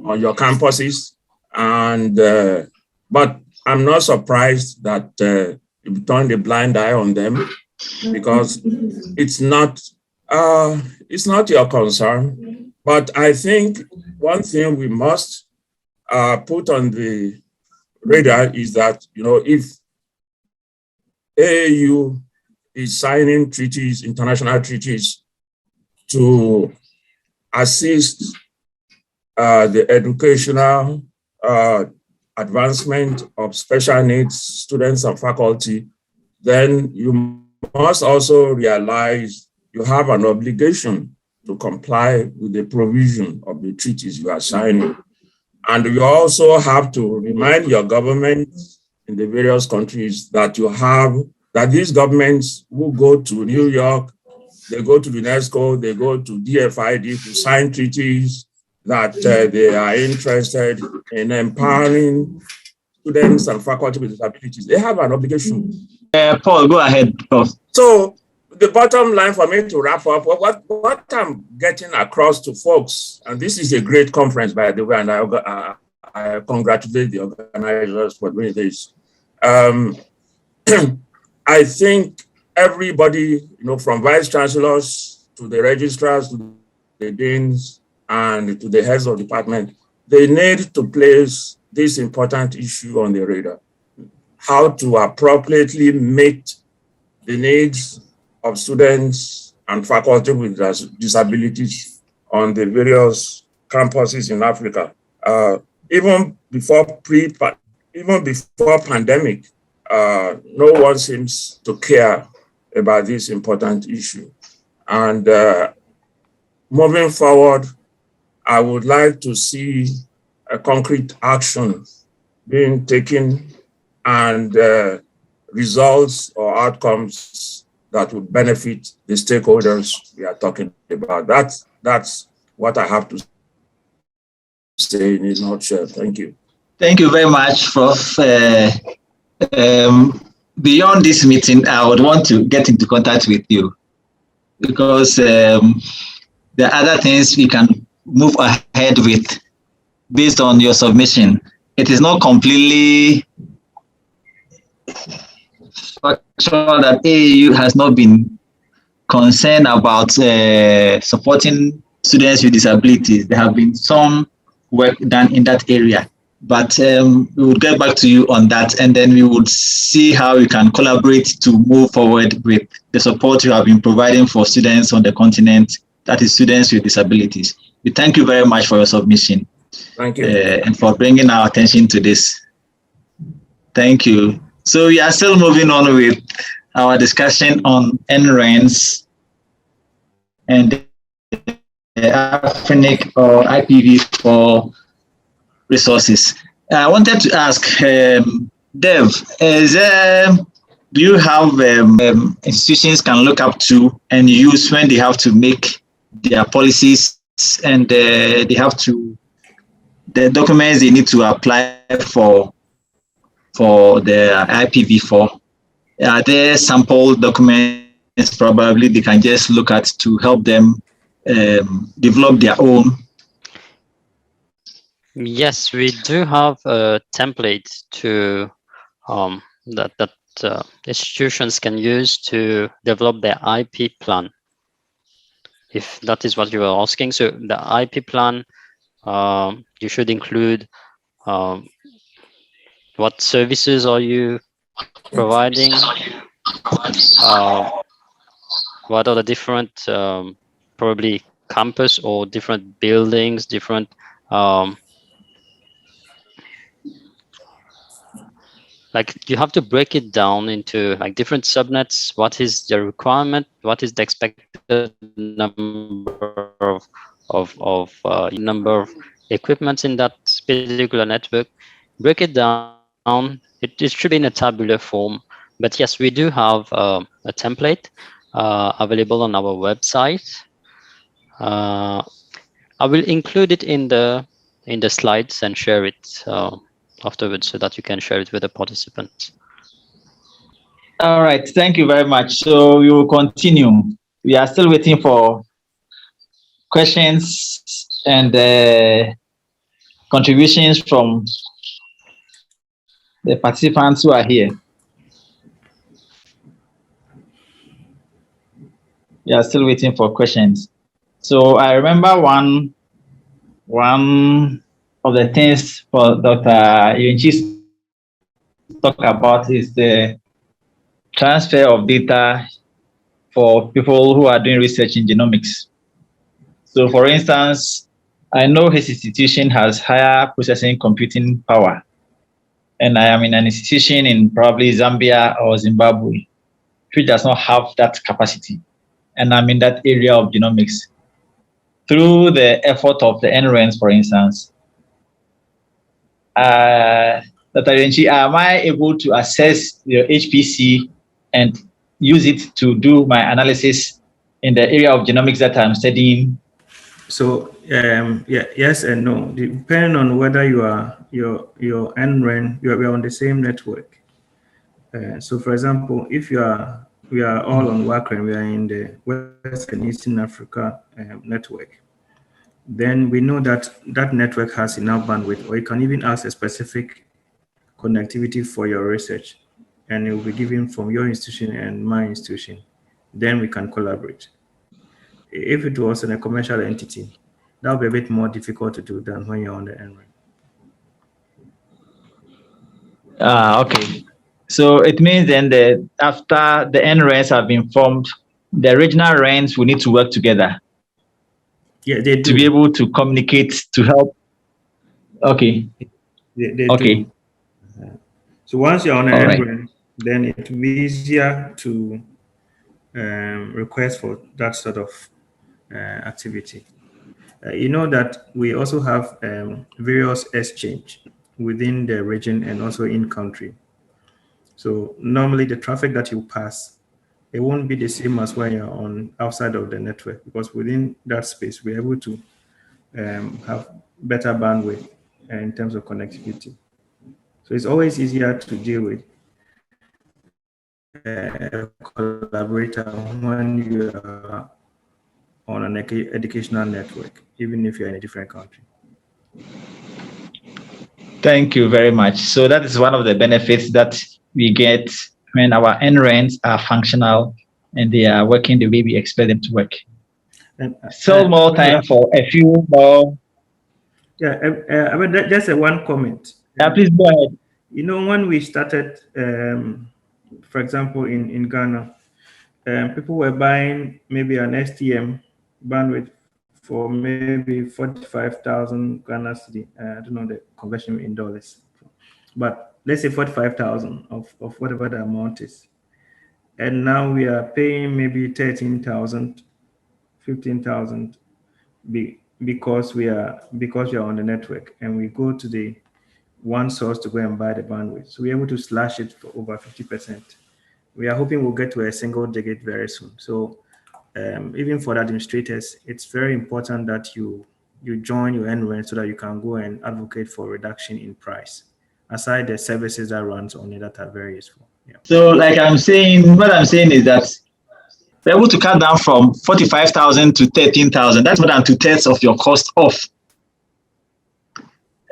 on your campuses, and but I'm not surprised that you turned a blind eye on them, because it's not your concern. But I think one thing we must put on the radar is that, you know, if AAU is signing treaties, international treaties, to assist the educational advancement of special needs students and faculty, then you must also realize you have an obligation to comply with the provision of the treaties you are signing. And you also have to remind your government in the various countries that these governments will go to New York, they go to UNESCO, they go to DFID to sign treaties, that they are interested in empowering students and faculty with disabilities. They have an obligation. Paul, go ahead, Prof. So the bottom line for me to wrap up, what I'm getting across to folks, and this is a great conference, by the way, and I congratulate the organizers for doing this. I think everybody, you know, from vice chancellors to the registrars to the deans and to the heads of department, they need to place this important issue on the radar: how to appropriately meet the needs of students and faculty with disabilities on the various campuses in Africa. Even before pandemic, no one seems to care about this important issue. And moving forward, I would like to see a concrete action being taken and results or outcomes that would benefit the stakeholders we are talking about. That's what I have to say in a nutshell. Thank you. Thank you very much, Prof. Beyond this meeting, I would want to get into contact with you, because there are other things we can move ahead with based on your submission. it is not completely factual that AAU has not been concerned about supporting students with disabilities. There have been some work done in that area, but we will get back to you on that, and then we would see how we can collaborate to move forward with the support you have been providing for students on the continent, that is students with disabilities. We thank you very much for your submission. Thank you. And for bringing our attention to this. Thank you. So we are still moving on with our discussion on NRENs and the AFRINIC or IPv4 resources. I wanted to ask Dev, do you have institutions can look up to and use when they have to make their policies and they have to the documents they need to apply for the IPv4? Are there sample documents probably they can just look at to help them develop their own? Yes, we do have a template to that institutions can use to develop their IP plan, if that is what you are asking. So the IP plan, you should include what services are you providing, what are the different probably campus or different buildings, different like you have to break it down into like different subnets. What is the requirement? What is the expected number of number of equipments in that particular network? Break it down. It should be in a tabular form. But yes, we do have a template available on our website. I will include it in the slides and share it afterwards so that you can share it with the participants. All right, thank you very much. So we will continue. We are still waiting for questions and contributions from the participants who are here. We are still waiting for questions. So I remember one of the things for Dr. Irenchi talk about is the transfer of data for people who are doing research in genomics. So for instance, I know his institution has higher processing computing power, and I am in an institution in probably Zambia or Zimbabwe, which does not have that capacity. And I'm in that area of genomics. Through the effort of the NRENs, for instance, Dr. Irenchi, am I able to access your HPC and use it to do my analysis in the area of genomics that I'm studying? So yes and no, depending on whether you are your NREN, we are on the same network. So for example, if we are all on WACREN, we are in the West and Eastern Africa network, then we know that that network has enough bandwidth, or you can even ask a specific connectivity for your research, and it will be given from your institution and my institution. Then we can collaborate. If it was in a commercial entity, that would be a bit more difficult to do than when you're on the NREN. Okay. So it means then that after the NRENs have been formed, the regional RENs will need to work together. Yeah, they do. To be able to communicate to help. Okay. They okay. do. So once you're on an NREN, then it will be easier to request for that sort of activity. You know that we also have various exchange within the region and also in country. So normally the traffic that you pass, it won't be the same as when you're on outside of the network, because within that space, we're able to have better bandwidth in terms of connectivity. So it's always easier to deal with a collaborator when you are on an educational network, even if you're in a different country. Thank you very much. So that is one of the benefits that we get when our NRENs are functional and they are working the way we expect them to work. Still more time for a few more. Yeah, I mean, just one comment. Please go ahead. You know, when we started, for example, in Ghana, people were buying maybe an STM bandwidth for maybe 45,000 Ghana cedi. I don't know the conversion in dollars, but let's say 45,000 of whatever the amount is. And now we are paying maybe 13,000, 15,000 because we are on the network and we go to the one source to go and buy the bandwidth. So we're able to slash it for over 50%. We are hoping we'll get to a single digit very soon. So even for the administrators, it's very important that you join your NREN so that you can go and advocate for reduction in price, aside the services that runs on it that are very useful. Yeah. So like what I'm saying is that we're able to cut down from 45,000 to 13,000. That's more than 2/3 of your cost off.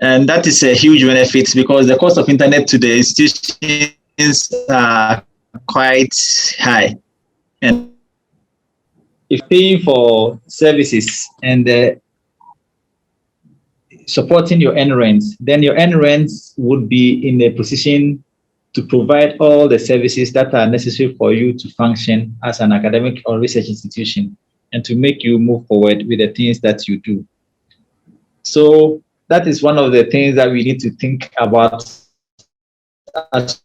And that is a huge benefit because the cost of internet to the institutions are quite high. And if paying for services and supporting your NRENs, then your NRENs would be in a position to provide all the services that are necessary for you to function as an academic or research institution and to make you move forward with the things that you do. So that is one of the things that we need to think about as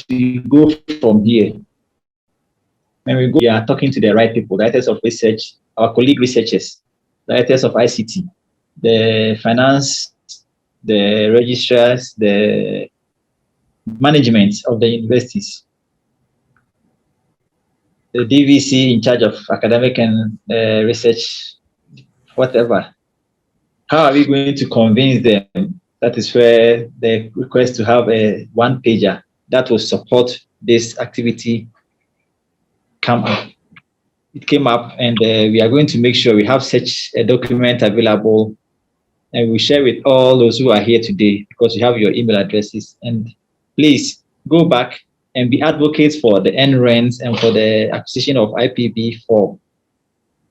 we go from here. When we go, we are talking to the right people, directors of research, our colleague researchers, directors of ICT, the finance, the registrars, the management of the universities, the DVC in charge of academic and research, whatever. How are we going to convince them? That is where the request to have a one-pager that will support this activity come up. It came up, and we are going to make sure we have such a document available, and we share with all those who are here today because we have your email addresses. And please go back and be advocates for the NRENs and for the acquisition of IPv4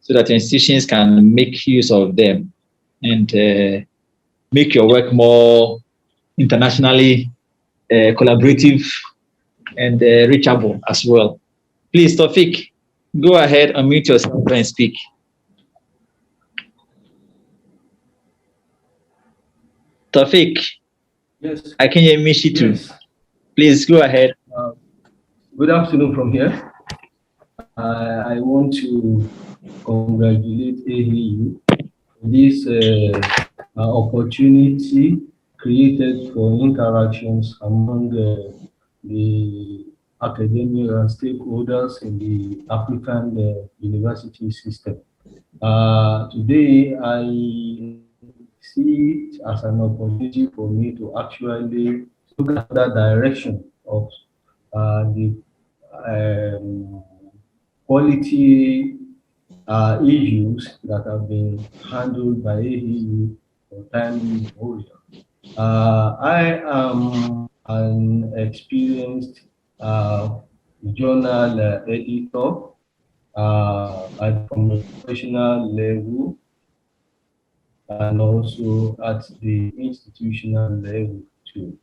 so that institutions can make use of them and make your work more internationally collaborative and reachable as well. Please, Tawfiq, go ahead, unmute yourself and speak. Tawfiq, yes, I can hear Mishi too. yes. Please go ahead. Good afternoon from here. I want to congratulate AAU for this opportunity created for interactions among the academia and stakeholders in the African university system. Today, I see it as an opportunity for me to actually look at that direction of the quality issues that have been handled by AAU for time immemorial. I am an experienced journal editor from a professional level and also at the institutional level too.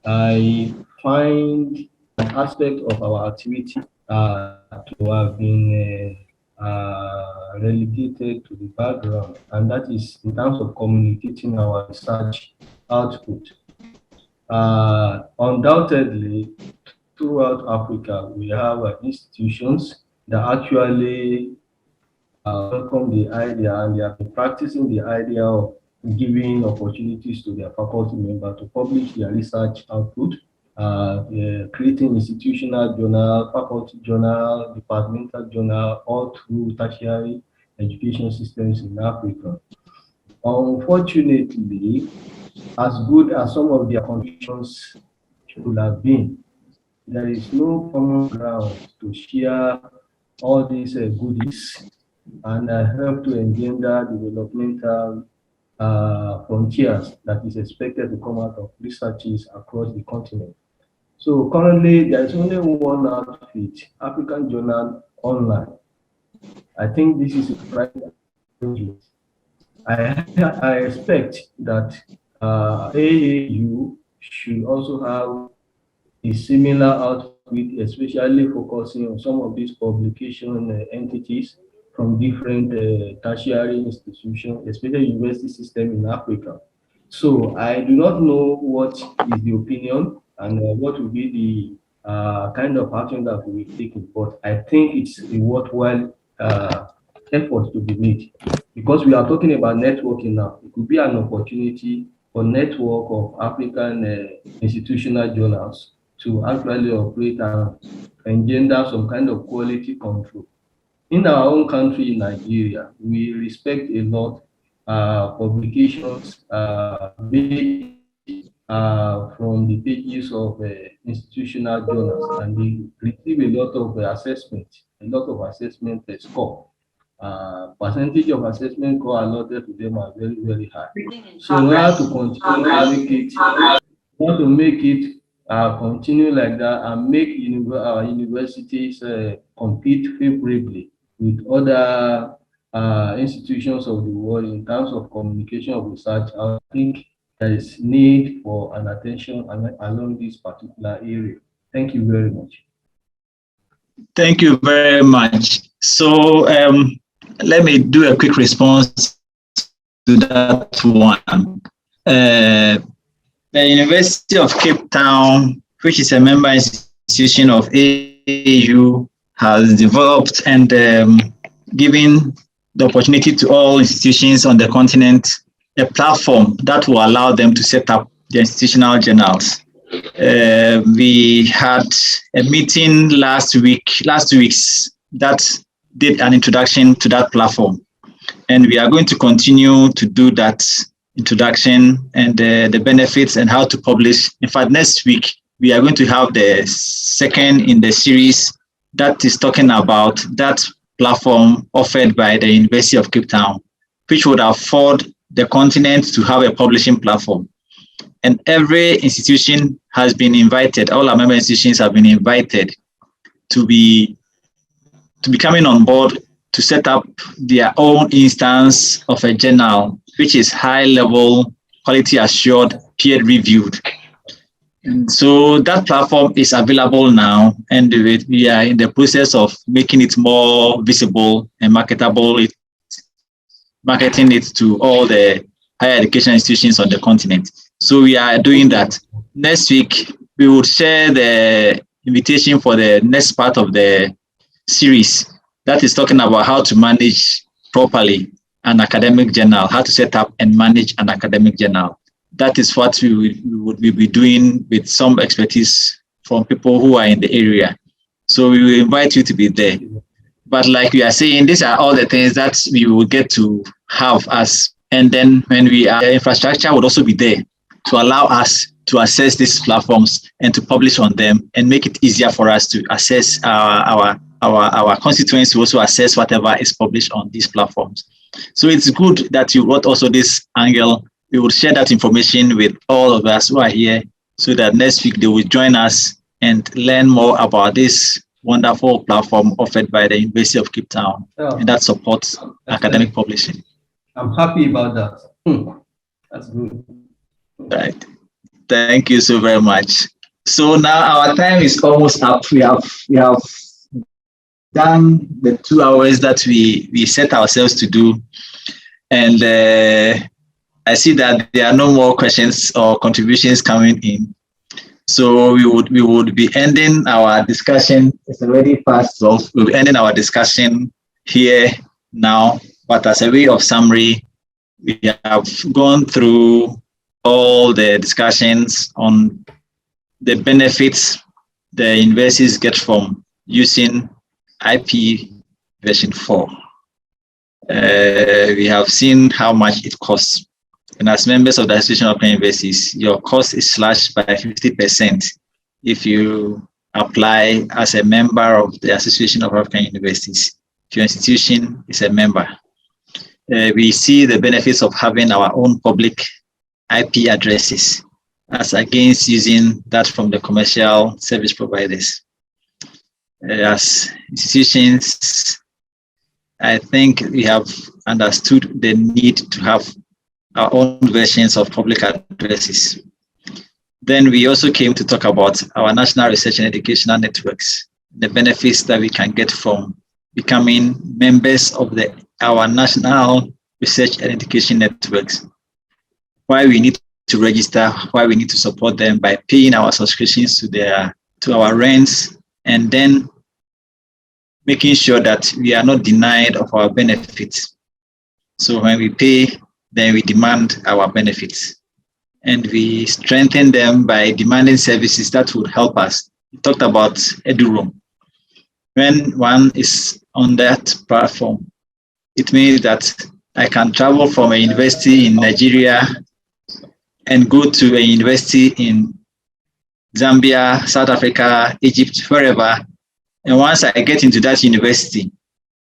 I find an aspect of our activity to have been relegated to the background, and that is in terms of communicating our research output. Undoubtedly, throughout Africa, we have institutions that actually welcome the idea, and they have been practicing the idea of giving opportunities to their faculty members to publish their research output, creating institutional journal, faculty journal, departmental journal, all through tertiary education systems in Africa. Unfortunately, as good as some of their conditions should have been, there is no common ground to share all these goodies and help to engender developmental frontiers that is expected to come out of researches across the continent. So currently, there is only one outfit, African Journal Online. I think this is a private arrangement. I expect that AAU should also have a similar outfit, especially focusing on some of these publication entities from different tertiary institutions, especially university system in Africa. So I do not know what is the opinion and what will be the kind of action that will be taken, but I think it's a worthwhile effort to be made, because we are talking about networking now. It could be an opportunity for network of African institutional journals to actually operate and engender some kind of quality control. In our own country, in Nigeria, we respect a lot publications made from the pages of institutional journals, and they receive a lot of assessment score. Percentage of assessment score allotted to them are very, very high. So in order to continue to make it continue like that and make our universities compete favorably with other institutions of the world in terms of communication of research, I think there is need for an attention along this particular area. Thank you very much. Thank you very much. So let me do a quick response to that one. The University of Cape Town, which is a member institution of AAU, has developed and given the opportunity to all institutions on the continent a platform that will allow them to set up the institutional journals. We had a meeting last weeks that did an introduction to that platform, and we are going to continue to do that introduction and the benefits and how to publish. In fact, next week we are going to have the second in the series that is talking about that platform offered by the University of Cape Town, which would afford the continent to have a publishing platform. And every institution has been invited, all our member institutions have been invited to be coming on board to set up their own instance of a journal, which is high level, quality assured, peer reviewed. And so that platform is available now, and we are in the process of making it more visible and marketing it to all the higher education institutions on the continent. So we are doing that. Next week, we will share the invitation for the next part of the series that is talking about how to manage properly an academic journal, how to set up and manage an academic journal. That is what we would be doing with some expertise from people who are in the area. So we will invite you to be there. But like we are saying, these are all the things that we will get to have us. And then when we are, the infrastructure would also be there to allow us to access these platforms and to publish on them and make it easier for us to access our constituents to also access whatever is published on these platforms. So it's good that you brought also this angle. We will share that information with all of us who are here so that next week they will join us and learn more about this wonderful platform offered by the University of Cape Town, and that supports academic publishing. I'm happy about that. That's good. Right. Thank you so very much. So now our time is almost up. We have done the 2 hours that we set ourselves to do, and I see that there are no more questions or contributions coming in. So we would be ending our discussion. It's already past 12. We'll be ending our discussion here now. But as a way of summary, we have gone through all the discussions on the benefits the universities get from using IPv4. We have seen how much it costs. And as members of the Association of Universities, your cost is slashed by 50% if you apply as a member of the Association of African Universities. If your institution is a member. we see the benefits of having our own public IP addresses as against using that from the commercial service providers. As institutions, I think we have understood the need to have our own versions of public addresses. Then we also came to talk about our national research and educational networks, the benefits that we can get from becoming members of our national research and education networks, why we need to register, why we need to support them by paying our subscriptions to our rents, and then making sure that we are not denied of our benefits. So when we pay, then we demand our benefits. And we strengthen them by demanding services that would help us. We talked about EduRoam. When one is on that platform, it means that I can travel from a university in Nigeria and go to a university in Zambia, South Africa, Egypt, wherever. And once I get into that university,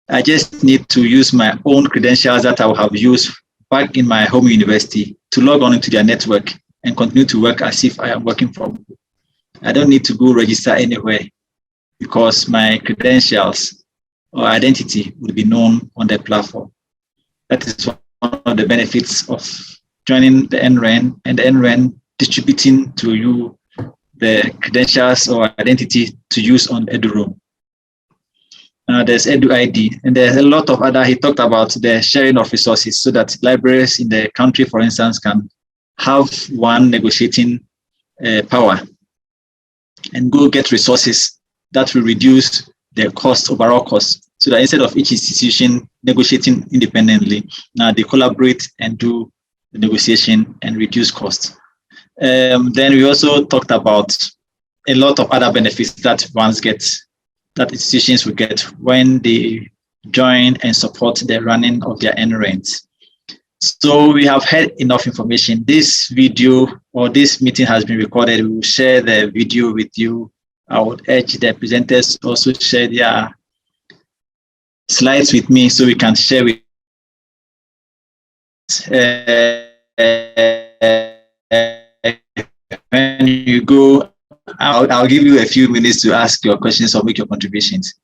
I just need to use my own credentials that I will have used back in my home university to log on into their network and continue to work as if I am working from home. I don't need to go register anywhere because my credentials or identity will be known on the platform. That is one of the benefits of joining the NREN, and the NREN distributing to you the credentials or identity to use on EduRoam. There's EduID, and there's a lot of other. He talked about the sharing of resources so that libraries in the country, for instance, can have one negotiating power and go get resources that will reduce their cost, overall cost, so that instead of each institution negotiating independently, now they collaborate and do the negotiation and reduce costs. Then we also talked about a lot of other benefits that ones get, that institutions will get when they join and support the running of their NRENs. So we have had enough information. This video or this meeting has been recorded. We will share the video with you. I would urge the presenters also share their slides with me so we can share with when you go, I'll give you a few minutes to ask your questions or make your contributions.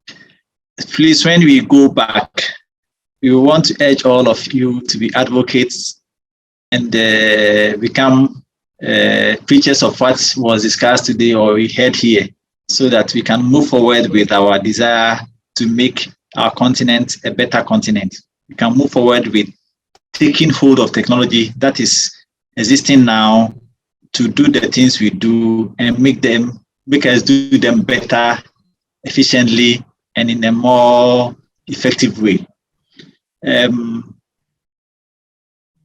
Please, when we go back, we want to urge all of you to be advocates and become preachers of what was discussed today or we heard here, so that we can move forward with our desire to make our continent a better continent. We can move forward with taking hold of technology that is existing now to do the things we do and make us do them better, efficiently, and in a more effective way.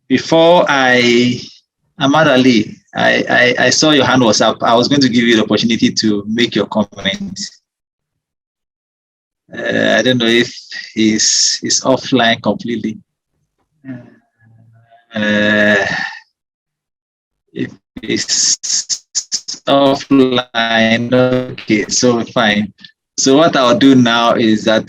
Before Ahmad Ali, I saw your hand was up. I was going to give you the opportunity to make your comments. I don't know if he's offline completely. If it's offline, okay, so fine. So what I'll do now is that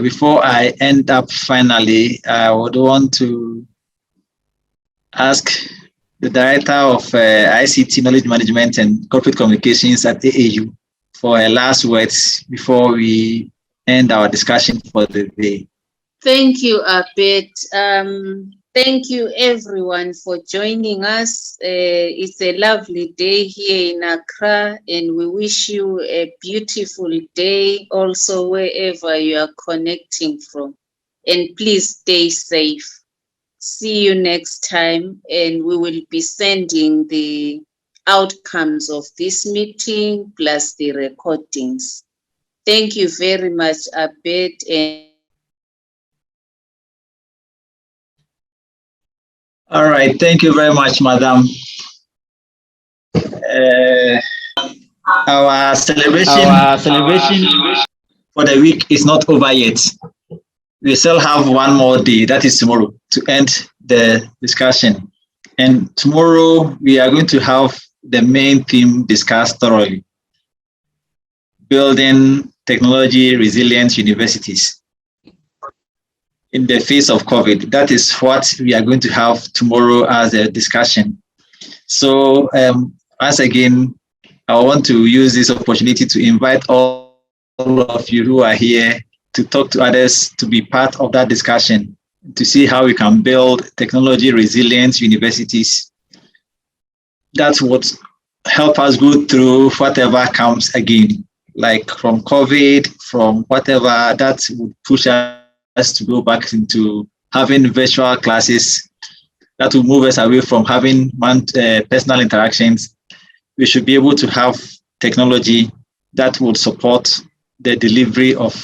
before I end up finally, I would want to ask the Director of ICT Knowledge Management and Corporate Communications at AAU for her last words before we end our discussion for the day. Thank you, Abed. Thank you, everyone, for joining us. It's a lovely day here in Accra, and we wish you a beautiful day also wherever you are connecting from. And please stay safe. See you next time, and we will be sending the outcomes of this meeting plus the recordings. Thank you very much, Abed. All right, thank you very much, Madam. Our celebration for the week is not over yet. We still have one more day, that is tomorrow, to end the discussion. And tomorrow we are going to have the main theme discussed thoroughly: building technology resilient universities. in the face of COVID. That is what we are going to have tomorrow as a discussion. So once again, I want to use this opportunity to invite all of you who are here to talk to others, to be part of that discussion, to see how we can build technology resilient universities that would help us go through whatever comes again, like from COVID, from whatever, that would push us to go back into having virtual classes, that will move us away from having personal interactions. We should be able to have technology that would support the delivery of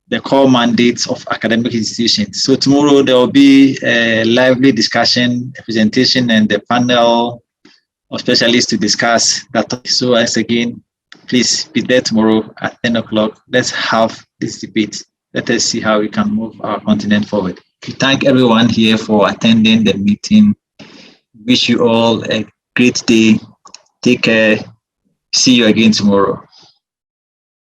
the core mandates of academic institutions. So tomorrow there will be a lively discussion, a presentation, and a panel of specialists to discuss that. So once again, please be there tomorrow at 10 o'clock. Let's have this debate. Let us see how we can move our continent forward. We thank everyone here for attending the meeting. Wish you all a great day. Take care. See you again tomorrow.